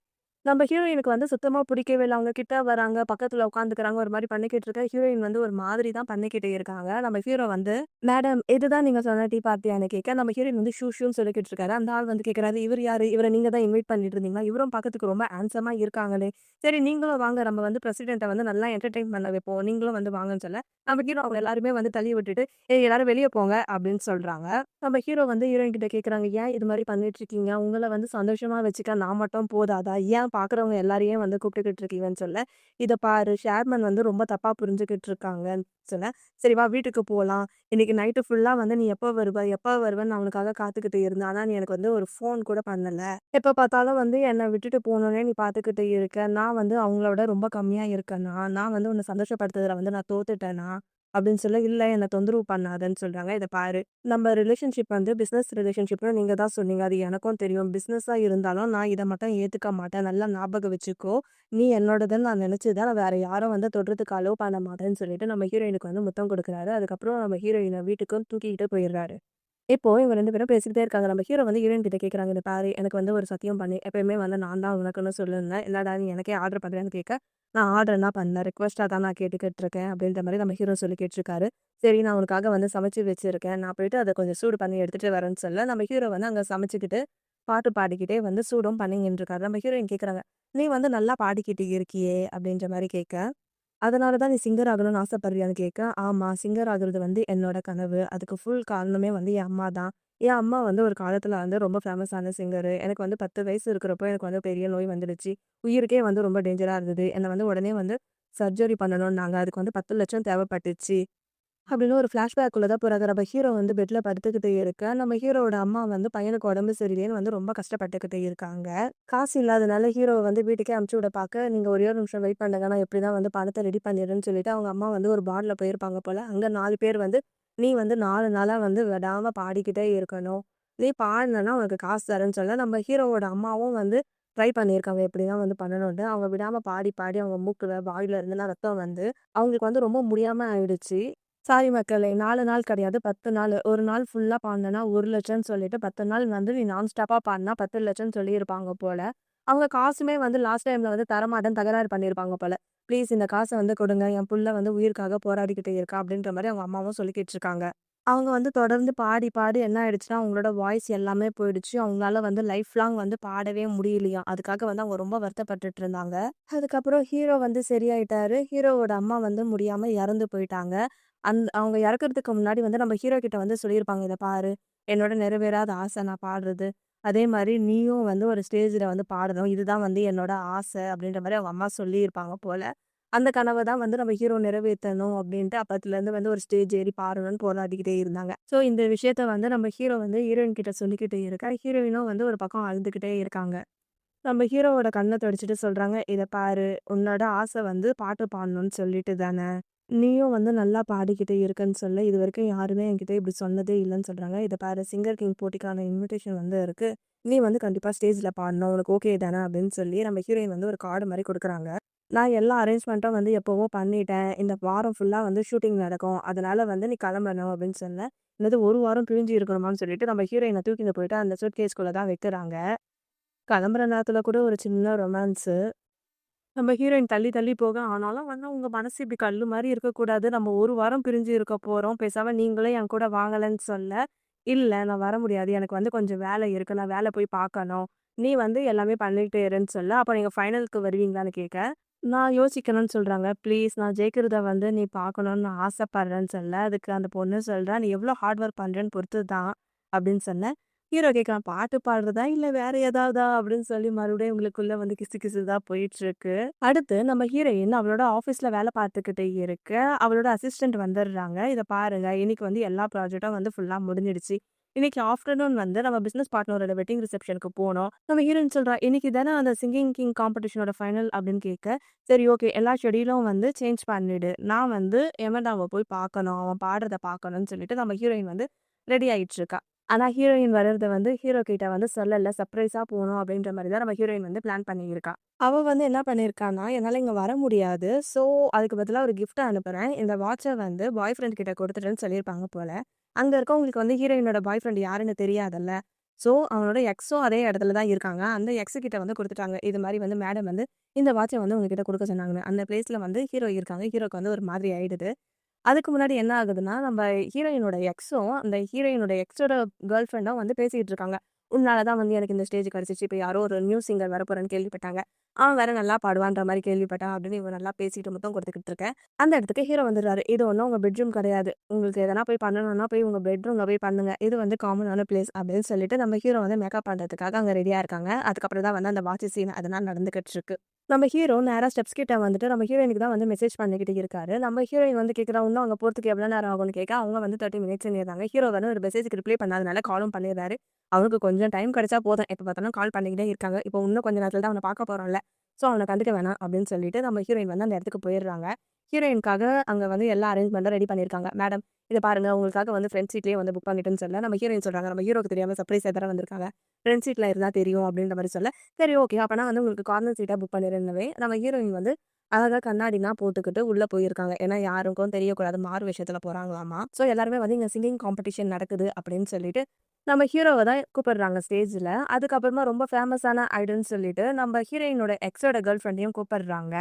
நம்ம ஹீரோயினுக்கு வந்து சுத்தமா பிடிக்கவே இல்ல. அவங்க கிட்ட வராங்க, பக்கத்துல உட்காந்துக்கிறாங்க. ஒரு மாரி பண்ணிக்கிட்டு இருக்க. ஹீரோயின் வந்து ஒரு மாதிரி தான் பண்ணிக்கிட்டு இருக்காங்க. நம்ம ஹீரோ வந்து, "மேடம் இதுதான் நீங்க சொன்ன டீ பார்ட்டியான்னு?" கேட்க, நம்ம ஹீரோயின் வந்து ஷூ ஷூன்னு சொல்லிக்கிட்டு இருக்காரு. அந்த ஆள் வந்து கேட்கறாரு, "இவரு யாரு? இவர நீங்க தான் இன்வைட் பண்ணிட்டு இருந்தீங்களா? இவரும் பார்க்கறதுக்கு ரொம்ப ஹேண்ட்ஸமா இருக்காங்களே! சரி நீங்களும் வாங்க. நம்ம வந்து பிரசிடென்ட்ட வந்து நல்லா என்டர்டெயின் பண்ண வைப்போம். நீங்களும் வந்து வாங்கன்னு" சொல்ல, நம்ம ஹீரோ அவங்க எல்லாருமே வந்து தள்ளி விட்டுட்டு, "ஏய் எல்லாரும் வெளிய போங்க" அப்படின்னு சொல்றாங்க. நம்ம ஹீரோ வந்து ஹீரோயின் கிட்ட கேட்கறாங்க, "ஏன் இது மாரி பண்ணிட்டு இருக்கீங்க? உங்கள வந்து சந்தோஷமா வச்சுக்க நான் மட்டும் போதாதா? ஏன் பார்க்குறவங்க எல்லாரையும் வந்து கூப்பிட்டுக்கிட்டு இருக்கீங்கன்னு" சொல்ல, "இத பாரு ஷேர்மன் வந்து ரொம்ப தப்பா புரிஞ்சுகிட்டு இருக்காங்கன்னு" சொல்ல, "சரி வா வீட்டுக்கு போலாம். இன்னைக்கு நைட்டு ஃபுல்லா வந்து நீ எப்ப வருவ? எப்ப வருவன்னு நான் உனக்காக காத்துக்கிட்டு இருந்தேன். ஆனா நீ எனக்கு வந்து ஒரு ஃபோன் கூட பண்ணல. எப்ப பார்த்தாலும் வந்து என்ன விட்டுட்டு போணும்னே நீ பார்த்துக்கிட்டு இருக்க. நான் வந்து அவங்கள விட ரொம்ப கம்மியா இருக்கேனா? நான் வந்து உன்ன சந்தோஷப்படுத்துறதுல வந்து நான் தோத்துட்டேனா?" அப்படின்னு சொல்ல, "இல்ல என்ன தொந்தரவு பண்ணாதன்னு" சொல்றாங்க. "இத பாரு நம்ம ரிலேஷன்ஷிப் வந்து பிசினஸ் ரிலேஷன்ஷிப்னு நீங்க தான் சொன்னீங்க. அது எனக்கும் தெரியும். பிசினஸா இருந்தாலும் நான் இத மட்டும் ஏத்துக்க மாட்டேன். நல்லா ஞாபகம் வச்சுக்கோ. நீ என்னோடதுன்னு நான் நினைச்சு தான் நான் வேற யாரும் வந்து தொடுறதுக்கு அலோவ் பண்ண மாட்டேன்னு சொல்லிட்டு நம்ம ஹீரோயினுக்கு வந்து முத்தம் குடுக்குறாரு. அதுக்கப்புறம் நம்ம ஹீரோயின வீட்டுக்கும் தூக்கிக்கிட்டு போயிடுறாரு. இப்போ இவங்க 2 பேரும் பேசிக்கிட்டே இருக்காங்க. நம்ம ஹீரோ வந்து ஹீரோயின் கிட்ட கேட்கறாங்க, "இத பாரு எனக்கு வந்து ஒரு சத்தியம் பண்ணு. எப்பயுமே வந்து நான் தான் உனக்குன்னு சொல்லுனேன். என்னடா நீ எனக்கே ஆர்டர் பண்றியான்னு" கேட்க, "நான் ஆர்டர்லாம் பண்ணல. ரிக்வெஸ்ட்டா தான் நான் கேட்டுக்கிட்டு இருக்கேன்." அப்படின்ற மாரி நம்ம ஹீரோ சொல்லி கேட்டுருக்காரு. "சரி நான் உனக்காக வந்து சமைச்சு வச்சிருக்கேன். நான் போயிட்டு அத கொஞ்சம் சூடு பண்ணி எடுத்துட்டு வரேன்னு" சொல்ல, நம்ம ஹீரோ வந்து அங்க சமைச்சுக்கிட்டு, பாட்டு பாடிக்கிட்டே வந்து சூடும் பண்ணிக்கிட்டு இருக்காரு. நம்ம ஹீரோயின் கேட்கறாங்க, "நீ வந்து நல்லா பாடிக்கிட்டு இருக்கியே" அப்படின்ற மாரி கேட்க, "அதனால தான் நீ சிங்கர் ஆகணும்னு ஆசைப்படுறியான்னு?" கேட்க, "ஆமா. சிங்கர் ஆகுறது வந்து என்னோட கனவு. அதுக்கு ஃபுல் காரணமே வந்து என் அம்மா தான். என் அம்மா வந்து ஒரு காலத்துல வந்து ரொம்ப ஃபேமஸான சிங்கரு. எனக்கு வந்து 10 வயசு இருக்கிறப்போ எனக்கு வந்து பெரிய நோய் வந்துடுச்சு. உயிருக்கே வந்து ரொம்ப டேஞ்சரா இருந்தது. என்ன வந்து உடனே வந்து சர்ஜரி பண்ணணும்னாங்க. அதுக்கு வந்து 10,00,000 தேவைப்பட்டுச்சு." அப்படின்னு ஒரு ஃப்ளாஷ்பேக்குள்ள தான் போறாரு. நம்ம ஹீரோ வந்து பெட்ல படுத்துக்கிட்டு இருக்க, நம்ம ஹீரோவோட அம்மா வந்து பையனுக்கு உடம்பு சரியில்லைன்னு வந்து ரொம்ப கஷ்டப்பட்டுக்கிட்டு இருக்காங்க. காசு இல்லாதனால ஹீரோவ வந்து வீட்டுக்கே அனுப்பிச்சு விட பாக்க, "நீங்க ஒரே ஒரு நிமிஷம் வெயிட் பண்ணுங்க. நான் எப்படிதான் வந்து பணத்த ரெடி பண்ணிடுறேன்னு" சொல்லிட்டு அவங்க அம்மா வந்து ஒரு பார்ல போயிருப்பாங்க போல. அங்க 4 பேர் வந்து, "நீ வந்து 4 நாளா வந்து விடாம பாடிக்கிட்டே இருக்கணும். நீ பாடுனன்னா உனக்கு காசு தரேன்னு" சொல்ல, நம்ம ஹீரோவோட அம்மாவும் வந்து ட்ரை பண்ணியிருக்காங்க எப்படிதான் வந்து பண்ணணும்ன்ட்டு. அவங்க விடாம பாடி, பாடி அவங்க மூக்குல, வாயில இருந்துலாம் ரத்தம் வந்து, அவங்களுக்கு வந்து ரொம்ப முடியாம ஆயிடுச்சு. சாரி மக்களே! 4 நாள் கிடையாது 10 நாளு. ஒரு நாள் ஃபுல்லா பாடுனேன்னா 1,00,000ன்னு சொல்லிட்டு 10 நாள் வந்து நீ நான் ஸ்டாப்பா பாடுனா 10,00,000ன்னு சொல்லியிருப்பாங்க போல. அவங்க காசுமே வந்து லாஸ்ட் டைம்ல வந்து தரமாட்டேன்னு தகராறு பண்ணியிருப்பாங்க போல. "ப்ளீஸ் இந்த காச வந்து குடுங்க. என் புள்ள வந்து உயிருக்காக போராடிக்கிட்டு இருக்கா" அப்படின்ற மாரி அவங்க அம்மாவும் சொல்லிக்கிட்டு இருக்காங்க. அவங்க வந்து தொடர்ந்து பாடி, பாடி என்ன ஆயிடுச்சுன்னா, அவங்களோட வாய்ஸ் எல்லாமே போயிடுச்சு. அவங்களால வந்து லைஃப் லாங் வந்து பாடவே முடியலையாம். அதுக்காக வந்து அவங்க ரொம்ப வருத்தப்பட்டுட்டு இருந்தாங்க. அதுக்கப்புறம் ஹீரோ வந்து சரியாயிட்டாரு. ஹீரோவோட அம்மா வந்து முடியாம இறந்து போயிட்டாங்க. அவங்க இறக்கறதுக்கு முன்னாடி வந்து நம்ம ஹீரோ கிட்ட வந்து சொல்லியிருப்பாங்க, "இத பாரு, என்னோட நிறைவேறாத ஆசை நான் பாடுறது. அதே மாரி நீயும் வந்து ஒரு ஸ்டேஜ்ல வந்து பாடணும். இதுதான் வந்து என்னோட ஆசை." அப்படின்ற மாரி அவங்க அம்மா சொல்லியிருப்பாங்க போல. அந்த கனவ தான் வந்து நம்ம ஹீரோ நிறைவேத்தணும் அப்படின்ட்டு அப்பத்துலருந்து வந்து ஒரு ஸ்டேஜ் ஏறி பாடணும்னு போராடிக்கிட்டே இருந்தாங்க. ஸோ இந்த விஷயத்த வந்து நம்ம ஹீரோ வந்து ஹீரோயின் கிட்ட சொல்லிக்கிட்டு இருக்க, ஹீரோயினும் வந்து ஒரு பக்கம் அழுதுகிட்டே இருக்காங்க. நம்ம ஹீரோவோட கண்ண தொடச்சுட்டு சொல்றாங்க, "இத பாரு, உன்னோட ஆசை வந்து பாட்டு பாடணும்னு சொல்லிட்டு தான. நீயும் வந்து நல்லா பாடிக்கிட்டு இருக்கன்னு சொல்ல, இதுவரைக்கும் யாருமே என்கிட்ட இப்படி சொன்னதே இல்லன்னு" சொல்றாங்க. "இத பாரு, சிங்கர் கிங் போட்டிக்கான இன்விடேஷன் வந்து இருக்கு. நீ வந்து கண்டிப்பா ஸ்டேஜ்ல பாடணும். உனக்கு ஓகே தானே?" அப்படின்னு சொல்லி நம்ம ஹீரோயின் வந்து ஒரு கார்டு மாரி குடுக்குறாங்க. "நான் எல்லா அரேஞ்ச்மென்ட்டும் வந்து எப்பவோ பண்ணிட்டேன். இந்த வாரம் ஃபுல்லா வந்து ஷூட்டிங் நடக்கும். அதனால வந்து நீ கிளம்பணும்" அப்படின்னு சொன்னேன். என்னது 1 வாரம் பிரிஞ்சு இருக்கணுமான்னு சொல்லிட்டு நம்ம ஹீரோயின தூக்கிட்டு போயிட்டு அந்த சூட்கேஸ்குள்ள தான் வைக்கிறாங்க. கிளம்புற நேரத்துல கூட ஒரு சின்ன ரொமான்ஸு. நம்ம ஹீரோயின் தள்ளி தள்ளி போக, ஆனாலும் வந்து உங்க மனசு இப்படி கல்லு மாரி இருக்கக்கூடாது. நம்ம 1 வாரம் பிரிஞ்சு இருக்க போறோம். பேசாம நீங்களும் என் கூட வாங்கலன்னு சொல்ல, "இல்ல நான் வர முடியாது. எனக்கு வந்து கொஞ்சம் வேலை இருக்கு. நான் வேலை போய் பார்க்கணும். நீ வந்து எல்லாமே பண்ணிட்டே இருன்னு" சொல்ல, "அப்ப நீங்க ஃபைனலுக்கு வருவீங்களான்னு?" கேட்க, நான் யோசிக்கணும்னு சொல்றாங்க. "ப்ளீஸ் நான் ஜெயிக்கிறத வந்து நீ பார்க்கணும்னு நான் ஆசைப்படுறேன்னு" சொல்ல, அதுக்கு அந்த பொண்ணு சொல்றா, "நீ எவ்வளோ ஹார்ட் ஒர்க் பண்றேன்னு பொறுத்து தான்" அப்படின்னு சொன்னேன். ஹீரோ கேட்குறான், "பாட்டு பாடுறதா? இல்ல வேற ஏதாவதா?" அப்படின்னு சொல்லி மறுபடியும் இவங்களுக்குள்ள வந்து கிசு கிசு தான் போயிட்டுருக்கு. அடுத்து நம்ம ஹீரோயின் அவளோட ஆஃபீஸ்ல வேலை பார்த்துக்கிட்டு இருக்க, அவளோட அசிஸ்டன்ட் வந்துடுறாங்க. "இத பாருங்க, இன்னைக்கு வந்து எல்லா ப்ராஜெக்டும் வந்து ஃபுல்லா முடிஞ்சிடுச்சு. இன்னைக்கு ஆஃப்டர்நூன் வந்து நம்ம பிசினஸ் பார்ட்னரோட வெட்டிங் ரிசப்ஷனுக்கு போனோம்." நம்ம ஹீரோயின் சொல்றா, "இன்னைக்கு தானே அந்த சிங்கிங் கிங் காம்படிஷனோட ஃபைனல்" அப்படின்னு கேட்க, "சரி ஓகே, எல்லா ஷெட்யூலும் வந்து சேஞ்ச் பண்ணிடு. நான் வந்து எமண்டாவ போய் பார்க்கணும். அவன் பாடுறத பார்க்கணும்னு" சொல்லிட்டு நம்ம ஹீரோயின் வந்து ரெடி ஆயிட்டு இருக்கா. ஆனா ஹீரோயின் வர்றத வந்து ஹீரோ கிட்ட வந்து சொல்லல. சர்ப்ரைஸா போணும் அப்படின்ற மாரி தான் நம்ம ஹீரோயின் வந்து பிளான் பண்ணியிருக்கா. அவ வந்து என்ன பண்ணியிருக்கான்னா, "என்னால இங்க வர முடியாது. ஸோ அதுக்கு பதிலா ஒரு கிஃப்ட் அனுப்புறேன். இந்த வாட்ச வந்து பாய் ஃப்ரெண்ட் கிட்ட குடுத்துடுன்னு" சொல்லியிருப்பாங்க போல. அங்க இருக்கவங்களுக்கு வந்து ஹீரோயினோட பாய் ஃப்ரெண்ட் யாருன்னு தெரியாதுல்ல. ஸோ அவனோட எக்ஸும் அதே இடத்துல தான் இருக்காங்க. அந்த எக்ஸ் கிட்ட வந்து குடுத்துட்டாங்க. இது மாரி வந்து மேடம் வந்து இந்த வாட்ச வந்து உங்ககிட்ட குடுக்க சொன்னாங்கன்னு. அந்த பிளேஸ்ல வந்து ஹீரோ இருக்காங்க. ஹீரோக்கு வந்து ஒரு மாதிரி ஆயிடுது. அதுக்கு முன்னாடி என்ன ஆகுதுன்னா, நம்ம ஹீரோயினோட எக்ஸும், அந்த ஹீரோயினோட எக்ஸோட கேர்ள் ஃப்ரெண்டும் வந்து பேசிட்டு இருக்காங்க. "உன்னால தான் வந்து எனக்கு இந்த ஸ்டேஜ் கிடைச்சிச்சு. இப்ப யாரோ ஒரு நியூ சிங்கர் வரப்போறான்னு கேள்விப்பட்டாங்க. அவன் வேற நல்லா பாடுவான்ற மாரி கேள்விப்பட்டேன்." அப்படின்னு இவ நல்லா பேசிட்டு முத்தம் குடுத்துக்கிட்டு இருக்க. அந்த இடத்துக்கு ஹீரோ வந்துடுறாரு. "இது ஒண்ணும் உங்க பெட்ரூம் கிடையாது. உங்களுக்கு எதனா போய் பண்ணணும்னா போய் உங்க பெட்ரூம்ல போய் பண்ணுங்க. இது வந்து காமனான பிளேஸ்." அப்படின்னு சொல்லிட்டு நம்ம ஹீரோ வந்து மேக்கப் பண்றதுக்காக அங்க ரெடியா இருக்காங்க. அதுக்கப்புறம் தான் வந்து அந்த வாட்ச் சீன் அதெல்லாம் நடந்துகிட்டு இருக்கு. நம்ம ஹீரோ நேரா ஸ்டெப்ஸ் கிட்ட வந்துட்டு நம்ம ஹீரோயினுக்கு தான் வந்து மெசேஜ் பண்ணிக்கிட்டு இருக்காரு. நம்ம ஹீரோயின் வந்து கேட்கிறா, "இன்னும் அங்க போறதுக்கு எவ்வளோ நேரம் ஆகும்னு?" கேட்க, அவங்க வந்து 30 மினிட்ஸ்ன்னிறாங்க. ஹீரோ வந்து ஒரு மெசேஜ்க்கு ரிப்ளை பண்ணாதனால காலும் பண்ணிடுறாரு. அவருக்கு கொஞ்சம் டைம் கிடைச்சா போதும். எப்ப பார்த்தாலும் கால் பண்ணிக்கிட்டே இருக்காங்க. இப்போ இன்னும் கொஞ்ச நேரத்துல தான் அவன பார்க்க போறோம்ல. ஸோ அவன கண்டுக்க வேணாம் அப்படின்னு சொல்லிட்டு நம்ம ஹீரோயின் வந்து அந்த இடத்துக்கு போயிடுறாங்க. ஹீரோயினுக்காக அங்க வந்து எல்லா அரேஞ்ச்மெண்ட்டும் ரெடி பண்ணியிருக்காங்க. "மேடம், இத பாருங்க, உங்களுக்காக வந்து ஃப்ரண்ட் சீட்லயே வந்து புக் பண்ணிட்டேன்னு" சொல்ல, நம்ம ஹீரோயின் சொல்றாங்க, "நம்ம ஹீரோக்கு தெரியாம சர்ப்ரைஸா தானே வந்திருக்காங்க. ஃப்ரண்ட் சீட்ல இருந்தா தெரியும்" அப்படின்ற மாரி சொல்ல, "சரி ஓகே. அப்பனா வந்து உங்களுக்கு கார்னர் சீட்டா புக் பண்ணிடுறேன்னவே" நம்ம ஹீரோயின் வந்து அழகா கண்ணாடிலாம் போட்டுக்கிட்டு உள்ள போயிருக்காங்க. ஏன்னா யாருக்கும் தெரியக்கூடாது. மாறு வேஷத்துல போறாங்களாமா. ஸோ எல்லாருமே வந்து இங்க சிங்கிங் காம்படிஷன் நடக்குது அப்படின்னு சொல்லிட்டு, நம்ம ஹீரோவ தான் கூப்பிடுறாங்க ஸ்டேஜ்ல. அதுக்கப்புறமா ரொம்ப ஃபேமஸான ஐடல்ன்னு சொல்லிட்டு, நம்ம ஹீரோயினோட எக்ஸோட கேர்ள் ஃப்ரெண்டையும் கூப்பிடுறாங்க.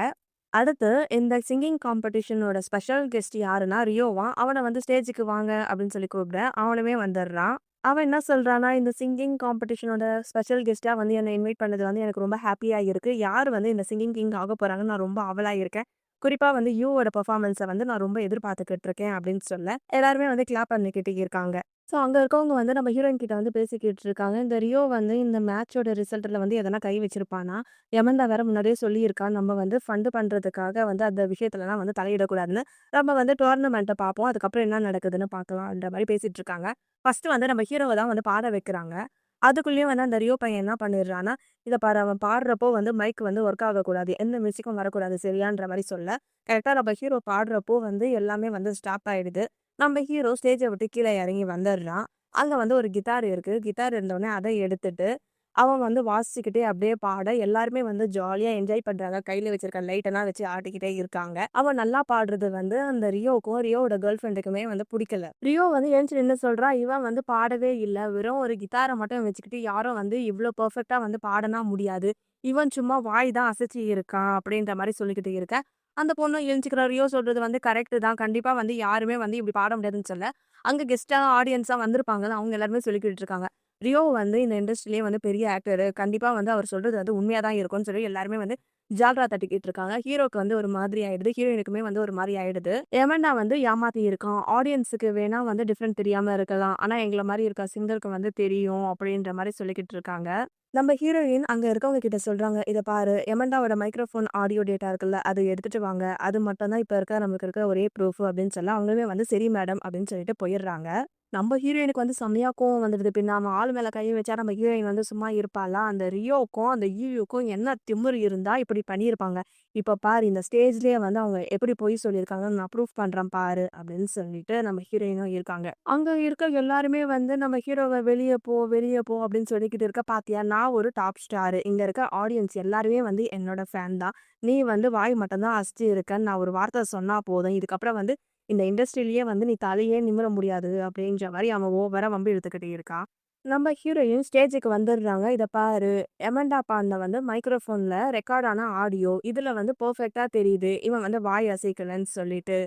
அடுத்து இந்த சிங்கிங் காம்படிஷனோட ஸ்பெஷல் கெஸ்ட் யாருன்னா ரியோவாம். அவன வந்து ஸ்டேஜுக்கு வாங்க அப்படின்னு சொல்லி கூப்பிட, அவனுமே வந்துடுறான். அவன் என்ன சொல்றான்னா, இந்த சிங்கிங் காம்படிஷனோட ஸ்பெஷல் கெஸ்ட்டா வந்து என்ன இன்வைட் பண்ணது வந்து எனக்கு ரொம்ப ஹேப்பியா இருக்கு. யார் வந்து இந்த சிங்கிங் கிங் ஆக போறாங்கன்னு நான் ரொம்ப ஆவலா இருக்கேன். குறிப்பா வந்து யூவோட பெர்ஃபார்மன்ஸ வந்து நான் ரொம்ப எதிர்பார்த்துக்கிட்டு இருக்கேன் அப்படின்னு சொல்ல, எல்லாருமே வந்து கிளாப் பண்ணிக்கிட்டு இருக்காங்க. ஸோ அங்க இருக்கவங்க வந்து நம்ம ஹீரோயின் கிட்ட வந்து பேசிக்கிட்டு இருக்காங்க. இந்த ரியோ வந்து இந்த மேட்சோட ரிசல்ட்ல வந்து எதனா கை வச்சிருப்பானா? யமன்தா வேற முன்னாடியே சொல்லியிருக்கான். நம்ம வந்து ஃபண்ட் பண்றதுக்காக வந்து அந்த விஷயத்துலலாம் வந்து தலையிடக்கூடாதுன்னு. நம்ம வந்து டோர்னமெண்ட்ட பார்ப்போம். அதுக்கப்புறம் என்ன நடக்குதுன்னு பார்க்கலாம்ன்ற மாரி பேசிட்டு இருக்காங்க. ஃபர்ஸ்ட்டு வந்து நம்ம ஹீரோவ தான் வந்து பாட வைக்கிறாங்க. அதுக்குள்ளேயும் வந்து அந்த ரியோ பையன் என்ன பண்ணிடுறான்னா, "இத பாரு, அவன் பாடுறப்போ வந்து மைக் வந்து ஒர்க் ஆகக்கூடாது. எந்த மியூசிக்கும் வரக்கூடாது சரியான்ற" மாரி சொல்ல, கரெக்ட்டா நம்ம ஹீரோ பாடுறப்போ வந்து எல்லாமே வந்து ஸ்டாப் ஆயிடுது. நம்ம ஹீரோ ஸ்டேஜ விட்டு கீழ இறங்கி வந்துடுறான். அங்க வந்து ஒரு கிட்டார் இருக்கு. கிட்டார் இருந்தோனே அத எடுத்துட்டு அவன் வந்து வாசிச்சுக்கிட்டே அப்படியே பாட, எல்லாருமே வந்து ஜாலியா என்ஜாய் பண்றாங்க. கையில வச்சிருக்க லைட்டெல்லாம் வச்சு ஆட்டிக்கிட்டே இருக்காங்க. அவன் நல்லா பாடுறது வந்து அந்த ரியோவுக்கும், ரியோவோட கேர்ள் ஃப்ரெண்டுக்குமே வந்து புடிக்கல. ரியோ வந்து எழுந்துச்சு நின்னு சொல்றா, இவன் வந்து பாடவே இல்ல. வெறும் ஒரு கிட்டார மட்டும் வச்சுக்கிட்டு யாரும் வந்து இவ்ளோ பெர்ஃபெக்ட்டா வந்து பாடனா முடியாது. இவன் சும்மா வாய் தான் அசைச்சு இருக்கான் அப்படின்ற மாரி சொல்லிக்கிட்டு இருக்க. அந்த பொண்ணும் எழுந்துச்சுக்கிறா. ரியோ சொல்றது வந்து கரெக்ட் தான். கண்டிப்பா வந்து யாருமே வந்து இப்படி பாட முடியாதுன்னு சொல்ல, அங்க கெஸ்ட்டா, ஆடியன்ஸா வந்திருப்பாங்கல்ல, அவங்க எல்லாருமே சொல்லிக்கிட்டு இருக்காங்க. ரியோ வந்து இந்த இண்டஸ்ட்ரியிலேயே வந்து பெரிய ஆக்டரு. கண்டிப்பா வந்து அவர் சொல்றது வந்து உண்மையா தான் இருக்கும்னு சொல்லி எல்லாருமே வந்து ஜால்ரா தட்டிக்கிட்டு இருக்காங்க. ஹீரோக்கு வந்து ஒரு மாதிரி ஆயிடுது. ஹீரோயினுக்குமே வந்து ஒரு மாரி ஆயிடுது. எமன்னா வந்து ஏமாத்தி இருக்கான். ஆடியன்ஸுக்கு வேணா வந்து டிஃபரெண்ட் தெரியாம இருக்கலாம். ஆனா எங்கள மாரி இருக்க சிங்கருக்கு வந்து தெரியும் அப்படின்ற மாரி சொல்லிக்கிட்டு இருக்காங்க. நம்ம ஹீரோயின் அங்க இருக்கவங்க கிட்ட சொல்றாங்க, "இத பாரு, எமண்டாவோட மைக்ரோஃபோன் ஆடியோ டேட்டா இருக்குல்ல, அத எடுத்துட்டு வாங்க. அது மட்டும் தான் இப்ப நமக்கு இருக்க ஒரே ப்ரூஃப்" அப்படின்னு சொல்ல, அவங்களுமே வந்து "சரி மேடம்" அப்படின்னு சொல்லிட்டு போயிடுறாங்க. நம்ம ஹீரோயினுக்கு வந்து செம்மையா கோவம் வந்துடுது. பின்ன அவன் ஆளு மேல கை வச்சா நம்ம ஹீரோயின் வந்து சும்மா இருப்பாளா? அந்த ரியோவுக்கும், அந்த யூயூக்கும் என்ன திமிரு இருந்தா இப்படி பண்ணியிருப்பாங்க. "இப்ப பாரு, இந்த ஸ்டேஜ்லயே வந்து அவங்க எப்படி பொய் சொல்லியிருக்காங்கன்னு நான் ப்ரூஃப் பண்றேன் பாரு" அப்படின்னு சொல்லிட்டு நம்ம ஹீரோயினும் இருக்காங்க. அங்க இருக்க எல்லாருமே வந்து நம்ம ஹீரோவ "வெளிய போ, வெளிய போ" அப்படின்னு சொல்லிக்கிட்டு இருக்க. "பாத்தியா, நான் ஒரு டாப் ஸ்டாரு. இங்க இருக்க ஆடியன்ஸ் எல்லாருமே வந்து என்னோட ஃபேன் தான். நீ வந்து வாய் மட்டும் தான் அசைச்சு இருக்கன்னு நான் ஒரு வார்த்தை சொன்னா போதும். இதுக்கப்புறம் வந்து இந்த இண்டஸ்ட்ரியிலேயே வந்து நீ தலையே நிமிர முடியாது" அப்படின்ற மாரி அவன் ஓவரா வம்பு இழுத்துக்கிட்டு இருக்கான். நம்ம ஹீரோயின் ஸ்டேஜுக்கு வந்துடுறாங்க. "இத பாரு, எமண்டா பாடின வந்து மைக்ரோஃபோன்ல ரெக்கார்ட் ஆன ஆடியோ. இதுல வந்து பெர்ஃபெக்ட்டா தெரியுது. இவன் வந்து வாய் அசைக்கலன்னு சொல்லிட்டு."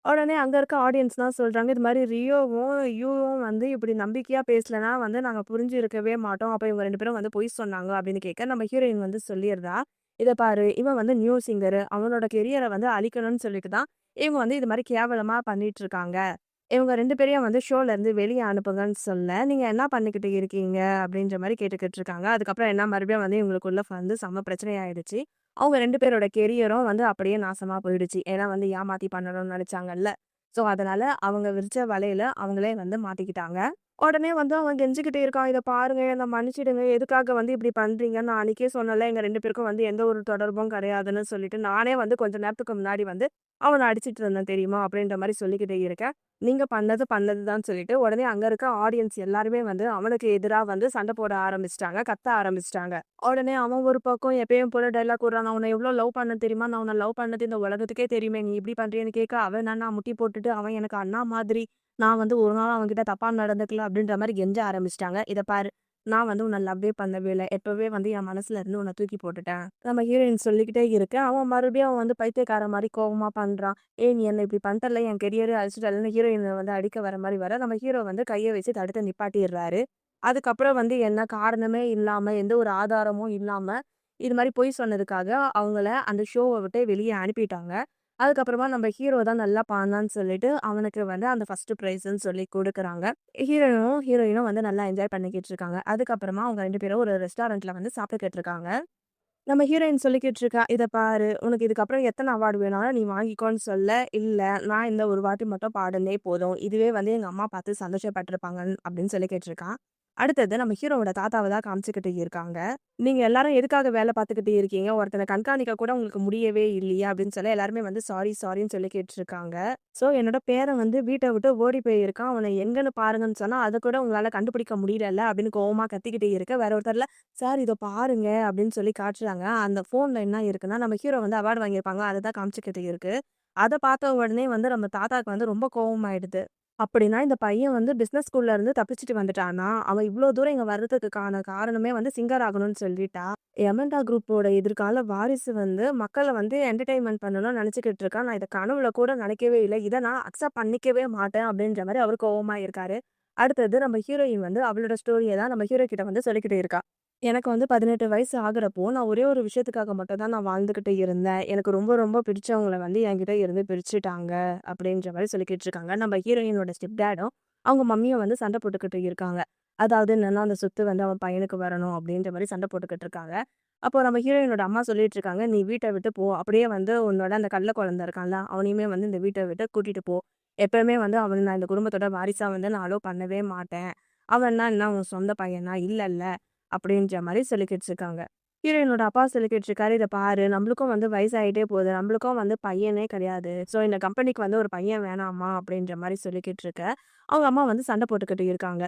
உடனே அங்க இருக்க ஆடியன்ஸ்லாம் சொல்றாங்க, "இது மாரி ரியோவும், யூவும் வந்து இப்படி நம்பிக்கையா பேசலன்னா வந்து நாங்க புரிஞ்சிருக்கவே மாட்டோம். அப்ப இவங்க 2 பேரும் வந்து பொய் சொன்னாங்க" அப்படின்னு கேட்க, நம்ம ஹீரோயின் வந்து சொல்லிர்றா, "இத பாரு, இவன் வந்து நியூ சிங்கரு. அவனோட கெரியர வந்து அழிக்கணும்னு சொல்லிட்டு தான் இவங்க வந்து இது மாரி கேவலமா பண்ணிட்டு இருக்காங்க. இவங்க 2 பேரையும் வந்து ஷோலருந்து வெளிய அனுப்புங்கன்னு சொல்ல, "நீங்க என்ன பண்ணிக்கிட்டு இருக்கீங்க?" அப்படின்ற மாரி கேட்டுக்கிட்டு இருக்காங்க. அதுக்கப்புறம் என்ன மறுபடியும் வந்து இவங்களுக்குள்ள வந்து செம்ம பிரச்சனை ஆயிடுச்சு. அவங்க 2 பேரோட கெரியரும் வந்து அப்படியே நாசமா போயிடுச்சு. ஏன்னா வந்து ஏமாத்தி பண்ணணும்னு நெனச்சாங்கல்ல. ஸோ அதனால அவங்க விரிச்ச வலையில அவங்களே வந்து மாட்டிக்கிட்டாங்க. உடனே வந்து அவன் கெஞ்சிக்கிட்டே இருக்கான். "இத பாருங்க, என்ன மன்னிச்சிடுங்க. எதுக்காக வந்து இப்படி பண்றீங்க? நான் அன்னைக்கே சொன்னேன்ல, எங்க 2 பேருக்கும் வந்து எந்த ஒரு தொடர்பும் கிடையாதுன்னு" சொல்லிட்டு, நானே வந்து கொஞ்ச நேரத்துக்கு முன்னாடி வந்து அவன அடிச்சிட்டு இருந்தேன் தெரியுமா? அப்படின்ற மாரி சொல்லிக்கிட்டே இருக்கேன். நீங்க பண்ணது பண்ணது தான் சொல்லிட்டு, உடனே அங்க இருக்க ஆடியன்ஸ் எல்லாருமே வந்து அவனுக்கு எதிரா வந்து சண்டை போட ஆரம்பிச்சுட்டாங்க. கத்த ஆரம்பிச்சுட்டாங்க. உடனே அவன் ஒரு பக்கம் எப்பயும் போல டயலாக் விடுறான். "நான் உன்ன எவ்ளோ லவ் பண்ணேன் தெரியுமா? நான் உன்ன லவ் பண்ணது இந்த உலகத்துக்கே தெரியுமே! நீ இப்படி பண்றியேன்னு" கேட்க, அவன் என்னன்னா முட்டி போட்டுட்டு, "அவன் எனக்கு அண்ணா மாதிரி. நான் வந்து ஒரு நாளும் அவன்கிட்ட தப்பா நடந்துக்கல" அப்படின்ற மாரி கெஞ்ச ஆரம்பிச்சுட்டாங்க. "இத பாரு, நான் வந்து உன்ன லவ்வே பண்ணவே இல்ல. எப்பவே வந்து என் மனசுல இருந்து உன்ன தூக்கி போட்டுட்டேன்." நம்ம ஹீரோயின் சொல்லிக்கிட்டே இருக்க, அவன் மறுபடியும் அவன் வந்து பைத்தியக்காரன் மாரி கோவமா பண்றான். "ஏய்! நீ என்ன இப்படி பண்ணிட்டல்ல, என் கெரியரே அழிச்சிட்டல்லன்னு" ஹீரோயின வந்து அடிக்க வர மாரி வர, நம்ம ஹீரோ வந்து கைய வச்சு தடுத்து நிப்பாட்டிர்றாரு. அதுக்கப்புறம் வந்து என்ன காரணமே இல்லாம, எந்த ஒரு ஆதாரமும் இல்லாம, இது மாரி பொய் சொன்னதுக்காக அவங்கள அந்த ஷோவ விட்டு வெளிய அனுப்பிட்டாங்க. அதுக்கப்புறமா நம்ம ஹீரோ தான் நல்லா பண்ணான்னு சொல்லிட்டு, அவனுக்கு வந்து அந்த ஃபர்ஸ்ட் பிரைஸ்ன்னு சொல்லி குடுக்குறாங்க. ஹீரோயினும் வந்து நல்லா என்ஜாய் பண்ணிக்கிட்டு இருக்காங்க. அதுக்கப்புறமா அவங்க 2 பேரும் ஒரு ரெஸ்டாரண்ட்ல வந்து சாப்பிட்டுக்கிட்டு இருக்காங்க. நம்ம ஹீரோயின் சொல்லிக்கிட்டு இருக்கா, "இத பாரு, உனக்கு இதுக்கப்புறம் எத்தன அவார்ட் வேணாலும் நீ வாங்கிக்கோன்னு" சொல்ல, "இல்ல, நான் இந்த ஒரு வாட்டி மட்டும் பாடுனே போதும். இதுவே வந்து எங்க அம்மா பார்த்து சந்தோஷப்பட்டுருப்பாங்க" அப்படின்னு சொல்லிக்கிட்டு இருக்கான். அடுத்தது நம்ம ஹீரோவோட தாத்தாவ தான் காமிச்சுக்கிட்டு இருக்காங்க. "நீங்க எல்லாரும் எதுக்காக வேல பார்த்துக்கிட்டு இருக்கீங்க? ஒருத்தன கண்காணிக்க கூட உங்களுக்கு முடியவே இல்லையா?" அப்படின்னு சொல்ல எல்லாருமே வந்து சாரி, சாரின்னு சொல்லி கேட்டுருக்காங்க. "சோ என்னோட பேரன் வந்து வீட்ட விட்டு ஓடி போயிருக்கான். அவன எங்கன்னு பாருங்கன்னு சொன்னா, அத கூட உங்களால கண்டுபிடிக்க முடியலல்ல" அப்படின்னு கோவமா கத்திக்கிட்டே இருக்க, வேற ஒருத்தர்ல "சார் இத பாருங்க" அப்படின்னு சொல்லி காட்டுறாங்க. அந்த ஃபோன்ல என்ன இருக்குன்னா, நம்ம ஹீரோ வந்து அவார்ட் வாங்கியிருப்பாங்க. அத தான் காமிச்சுக்கிட்டு இருக்கு. அத பார்த்த உடனே வந்து நம்ம தாத்தாக்கு வந்து ரொம்ப கோவமாயிடுது. அப்படின்னா இந்த பையன் வந்து பிசினஸ் ஸ்கூல்ல இருந்து தப்பிச்சுட்டு வந்துட்டானா, அவன் இவ்ளோ தூரம் இங்க வர்றதுக்கான காரணமே வந்து சிங்கர் ஆகணும்னு சொல்லிட்டா. எமண்டா குரூப்போட எதிர்கால வாரிசு வந்து மக்கள வந்து என்டர்டெயின்மென்ட் பண்ணணும்னு நெனச்சுக்கிட்டு இருக்கான். நான் இத கனவுல கூட நெனைக்கவே இல்ல. இத நான் அக்செப்ட் பண்ணிக்கவே மாட்டேன் அப்படின்ற மாரி அவரு கோவமா இருக்காரு. அடுத்தது நம்ம ஹீரோயின் வந்து அவளோட ஸ்டோரிய தான் நம்ம ஹீரோ கிட்ட வந்து சொல்லிக்கிட்டு இருக்கா. எனக்கு வந்து 18 வயசு ஆகுறப்போ, நான் ஒரே ஒரு விஷயத்துக்காக மட்டும் தான் நான் வாழ்ந்துகிட்டு இருந்தேன். எனக்கு ரொம்ப ரொம்ப பிடிச்சவங்கள வந்து என்கிட்ட இருந்து பிரிச்சுட்டாங்க. அப்படின்ற மாரி சொல்லிக்கிட்டு இருக்காங்க. நம்ம ஹீரோயினோட ஸ்டெப் டாடும், அவங்க மம்மியும் வந்து சண்டை போட்டுக்கிட்டு இருக்காங்க. அதாவது என்னன்னா, அந்த சொத்து வந்து அவன் பையனுக்கு வரணும் அப்படின்ற மாரி சண்டை போட்டுக்கிட்டு இருக்காங்க. அப்போ நம்ம ஹீரோயினோட அம்மா சொல்லிட்டு இருக்காங்க, "நீ வீட்ட விட்டு போ. அப்படியே வந்து உன்னோட அந்த கள்ள குழந்தை இருக்கான்ல, அவனையுமே வந்து இந்த வீட்ட விட்டு கூட்டிட்டு போ. எப்பவுமே வந்து அவன நான் இந்த குடும்பத்தோட வாரிசா வந்து நான் அலோவ் பண்ணவே மாட்டேன். அவன்னா என்ன உன் சொந்த பையனா? இல்லல்ல." அப்படின்ற மாரி சொல்லிக்கிட்டு இருக்காங்க. ஹீரோயினோட அப்பா சொல்லிக்கிட்டு இருக்காரு, "இத பாரு, நம்மளுக்கும் வந்து வயசாயிட்டே போகுது. நம்மளுக்கும் வந்து பையனே கிடையாது. ஸோ இந்த கம்பெனிக்கு வந்து ஒரு பையன் வேணாமா?" அப்படின்ற மாரி சொல்லிக்கிட்டு இருக்க, அவங்க அம்மா வந்து சண்டை போட்டுக்கிட்டு இருக்காங்க.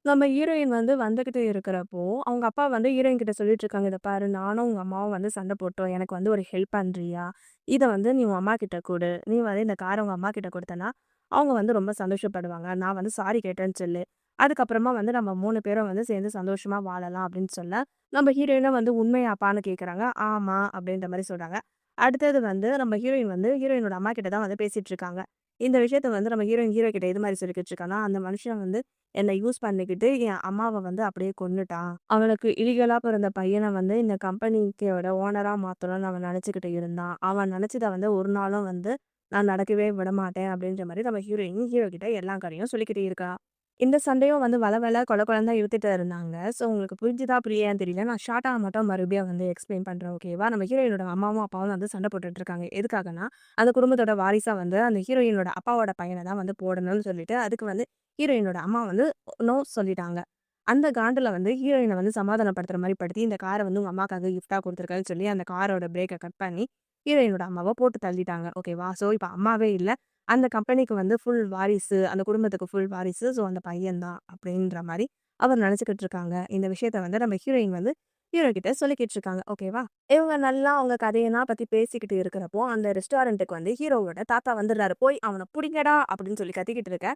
நம்ம ஹீரோயின் வந்து வந்துகிட்டு இருக்கிறப்போ, அவங்க அப்பா வந்து ஹீரோயின் கிட்ட சொல்லிட்டு இருக்காங்க, "இத பாரு, நானும் உங்க அம்மாவும் வந்து சண்டை போட்டோம். எனக்கு வந்து ஒரு ஹெல்ப் பண்றியா? இத வந்து நீ உன் அம்மா கிட்ட குடு. நீ வந்து இந்த கார உங்க அம்மா கிட்ட குடுத்தன்னா, அவங்க வந்து ரொம்ப சந்தோஷப்படுவாங்க. நான் வந்து சாரி கேட்டேன்னு சொல்லு. அதுக்கப்புறமா வந்து நம்ம 3 பேரும் வந்து சேர்ந்து சந்தோஷமா வாழலாம்" அப்படின்னு சொல்ல, நம்ம ஹீரோயினும் வந்து "உண்மையாப்பான்னு?" கேட்கறாங்க. "ஆமா" அப்படின்ற மாரி சொல்றாங்க. அடுத்தது வந்து நம்ம ஹீரோயின் வந்து ஹீரோயினோட அம்மா கிட்ட தான் வந்து பேசிட்டு இருக்காங்க. இந்த விஷயத்த வந்து நம்ம ஹீரோயின் ஹீரோ கிட்ட எது மாரி சொல்லிக்கிட்டு இருக்கான்னா, "அந்த மனுஷன் வந்து என்ன யூஸ் பண்ணிக்கிட்டு என் அம்மாவ வந்து அப்படியே கொன்னுட்டான். அவனுக்கு இல்லீகலா பிறந்த பையன வந்து இந்த கம்பெனிக்கோட ஓனரா மாத்தணும்னு அவன் நெனச்சுக்கிட்டு இருந்தான். அவன் நெனச்சத வந்து ஒரு நாளும் வந்து நான் நடக்கவே விடமாட்டேன்" அப்படின்ற மாரி நம்ம ஹீரோயின் ஹீரோ கிட்ட எல்லா கதையும் சொல்லிக்கிட்டே இருக்கா. இந்த சண்டையும் வந்து வளவள கொல கொலன்னு தான் இழுத்துட்டு இருந்தாங்க. ஸோ உங்களுக்கு புரிஞ்சுதா புரியலையான்னு தெரியல. நான் ஷார்ட்டா மட்டும் மறுபடியும் வந்து எக்ஸ்பிளைன் பண்றேன் ஓகேவா? நம்ம ஹீரோயினோட அம்மாவும், அப்பாவும் வந்து சண்டை போட்டுட்டு இருக்காங்க. எதுக்காகன்னா, அந்த குடும்பத்தோட வாரிசா வந்து அந்த ஹீரோயினோட அப்பாவோட பையன தான் வந்து போடணும்னு சொல்லிட்டு, அதுக்கு வந்து ஹீரோயினோட அம்மா வந்து நோ சொல்லிட்டாங்க. அந்த காண்டுல வந்து ஹீரோயின வந்து சமாதானப்படுத்துற மாரி படுத்தி, இந்த கார வந்து உங்க அம்மாக்காக கிஃப்ட்டா குடுத்துருக்கேன்னு சொல்லி, அந்த காரோட பிரேக்க கட் பண்ணி, ஹீரோயினோட அம்மாவ போட்டு தள்ளிட்டாங்க. ஓகேவா? ஸோ இப்ப அம்மாவே இல்ல. அந்த கம்பெனிக்கு வந்து ஃபுல் வாரிசு, அந்த குடும்பத்துக்கு ஃபுல் வாரிசு. ஸோ அந்த பையன் தான் அப்படின்ற மாரி அவர் நெனச்சுக்கிட்டு இருக்காங்க. இந்த விஷயத்த வந்து நம்ம ஹீரோயின் வந்து ஹீரோ கிட்ட சொல்லிக்கிட்டு இருக்காங்க. ஓகேவா? இவங்க நல்லா அவங்க கதையெல்லாம் பத்தி பேசிக்கிட்டு இருக்கிறப்போ, அந்த ரெஸ்டாரண்ட்டுக்கு வந்து ஹீரோவோட தாத்தா வந்துடுறாரு. "போய் அவன புடிங்கடா" அப்படின்னு சொல்லி கத்திக்கிட்டு இருக்க,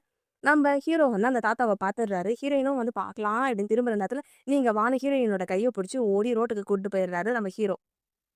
நம்ம ஹீரோ வந்து அந்த தாத்தாவ பாத்துடுறாரு. ஹீரோயினும் வந்து பாக்கலாம் அப்படின்னு திரும்புற நேரத்துல, "நீங்க வான்னு" ஹீரோயினோட கைய புடிச்சு ஓடி ரோட்டுக்கு கூட்டிட்டு போயிடுறாரு நம்ம ஹீரோ.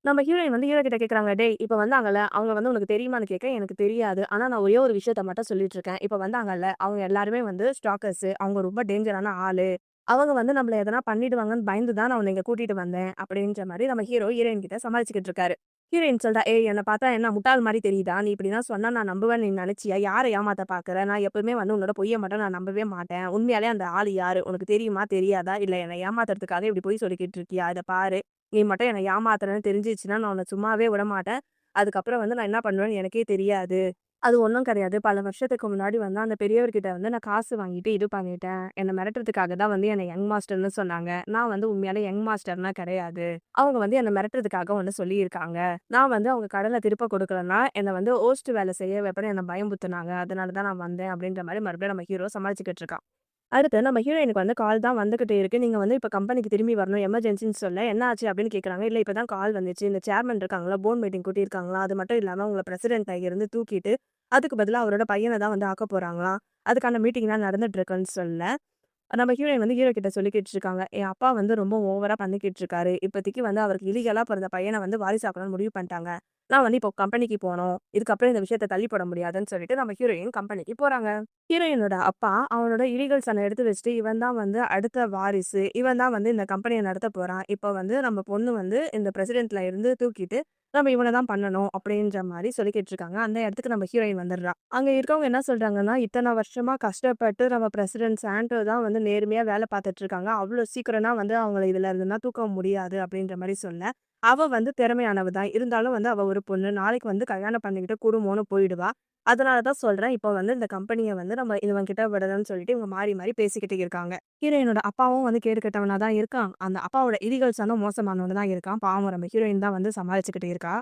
நம்ம ஹீரோயின் வந்து ஹீரோ கிட்ட கேட்குறாங்க, "டேய் இப்ப வந்தாங்கல்ல, அவங்க வந்து உனக்கு தெரியுமான்னு?" கேட்க, "எனக்கு தெரியாது. ஆனா நான் ஒரே ஒரு விஷயத்த மட்டும் சொல்லிட்டு இருக்கேன். இப்ப வந்தாங்கல்ல, அவங்க எல்லாருமே வந்து ஸ்டாக்கர்ஸு. அவங்க ரொம்ப டேஞ்சரான ஆளு. அவங்க வந்து நம்மள எதனா பண்ணிடுவாங்கன்னு பயந்து தான் நான் உன்ன இங்க கூட்டிட்டு வந்தேன். அப்படின்ற மாரி நம்ம ஹீரோயின் கிட்ட சமாளிச்சுக்கிட்டு இருக்காரு. ஹீரோயின் சொல்றா, "ஏய் என்ன பார்த்தா என்ன முட்டாள் மாரி தெரியுதா? நீ இப்படிலாம் சொன்னா நான் நம்புவேன்னு நீ நெனச்சியா? யார ஏமாத்த பார்க்குற? நான் எப்பவுமே வந்து உன்னோட பொய்ய மட்டும் நான் நம்பவே மாட்டேன். உண்மையாலே அந்த ஆளு யாரு? உனக்கு தெரியுமா? தெரியாதா? இல்ல என்ன ஏமாத்துறதுக்காக இப்படி பொய் சொல்லிக்கிட்டு இருக்கியா? இத பாரு. நீ மட்டும் என்ன ஏமாத்துறன்னு தெரிஞ்சுச்சுன்னா நான் உன்ன சும்மாவே விடமாட்டேன். அதுக்கப்புறம் வந்து நான் என்ன பண்ணுவேன்னு எனக்கே தெரியாது." அது ஒண்ணும் கிடையாது. பல வருஷத்துக்கு முன்னாடி வந்து அந்த பெரியவர்கிட்ட வந்து நான் காசு வாங்கிட்டு இது பண்ணிட்டேன். என்ன மிரட்டுறதுக்காக தான் வந்து என்ன யங் மாஸ்டர்ன்னு சொன்னாங்க. நான் வந்து உண்மையாலே யங் மாஸ்டர்லாம் கிடையாது. அவங்க வந்து என்ன மிரட்டுறதுக்காக ஒண்ணு சொல்லியிருக்காங்க. நான் வந்து அவங்க கடன திருப்ப குடுக்கலன்னா, என்ன வந்து ஹோஸ்ட் வேலை செய்ய வைப்பேன்னு என்ன பயமுறுத்துனாங்க. அதனால தான் நான் வந்தேன் அப்படின்ற மாரி மறுபடியும் நம்ம ஹீரோ சமாளிச்சுக்கிட்டு இருக்கான். அடுத்து நம்ம ஹீரோயினுக்கு வந்து கால் தான் வந்துகிட்டே இருக்கு. நீங்க வந்து இப்ப கம்பெனிக்கு திரும்பி வரணும். எமர்ஜென்சின்னு சொல்ல, "என்ன ஆச்சு?" அப்படின்னு கேட்குறாங்க. "இல்ல இப்ப தான் கால் வந்துச்சு. இந்த சேர்மன் இருக்காங்கல்ல, போர்ட் மீட்டிங் கூட்டியிருக்காங்களாம். அது மட்டும் இல்லாம உங்கள பிரசிடென்ட் இருந்து தூக்கிட்டு, அதுக்கு பதிலா அவரோட பையன தான் வந்து ஆக்கப் போறாங்களாம். அதுக்கான மீட்டிங்லாம் நடந்துட்டு இருக்குன்னு" சொல்ல, நம்ம ஹீரோயின் வந்து ஹீரோ கிட்ட சொல்லிக்கிட்டு இருக்காங்க. என் அப்பா வந்து ரொம்ப ஓவரா பண்ணிக்கிட்டு இருக்காரு. இப்போதைக்கு வந்து அவருக்கு இல்லீகலா பிறந்த பையன வந்து வாரிசாக்கணும்னு முடிவு பண்ணிட்டாங்க. நான் வந்து இப்போ கம்பெனிக்கு போணும். இதுக்கப்புறம் இந்த விஷயத்த தள்ளி போட முடியாதுன்னு சொல்லிட்டு நம்ம ஹீரோயின் கம்பெனிக்கு போறாங்க. ஹீரோயினோட அப்பா அவனோட இல்லீகல் சன எடுத்து வச்சுட்டு, இவன் தான் வந்து அடுத்த வாரிசு. இவன் தான் வந்து இந்த கம்பெனிய நடத்தப் போறான். இப்போ வந்து நம்ம பொண்ணு வந்து இந்த பிரசிடென்ட்ல இருந்து தூக்கிட்டு, நம்ம இவன தான் பண்ணணும் அப்படின்ற மாரி சொல்லிக்கிட்டு இருக்காங்க. அந்த இடத்துக்கு நம்ம ஹீரோயின் வந்துடுறா. அங்க இருக்கவங்க என்ன சொல்றாங்கன்னா, இத்தன வருஷமா கஷ்டப்பட்டு நம்ம பிரசிடென்ட் சாண்டோ தான் வந்து நேர்மையா வேலை பார்த்துட்டு இருக்காங்க. அவ்ளோ சீக்கிரம்லாம் வந்து அவங்கள இதுல இருந்துலாம் தூக்க முடியாது அப்படின்ற மாரி சொல்ல, அவ வந்து திறமையானவ தான். இருந்தாலும் வந்து அவ ஒரு பொண்ணு. நாளைக்கு வந்து கல்யாணம் பண்ணிக்கிட்டு குடும்பம்னு போயிடுவா. அதனால தான் சொல்றேன். இப்போ வந்து இந்த கம்பெனிய வந்து நம்ம இவன் கிட்ட விடணும்னு சொல்லிட்டு இவங்க மாறி மாறி பேசிக்கிட்டு இருக்காங்க. ஹீரோயினோட அப்பாவும் வந்து கேடு கெட்டவனா தான் இருக்கான். அந்த அப்பாவோட இல்லீகல் சன்னும் மோசமானவனா தான் இருக்கான். பாவம் நம்ம ஹீரோயின் தான் வந்து சமாளிச்சுக்கிட்டு இருக்கா.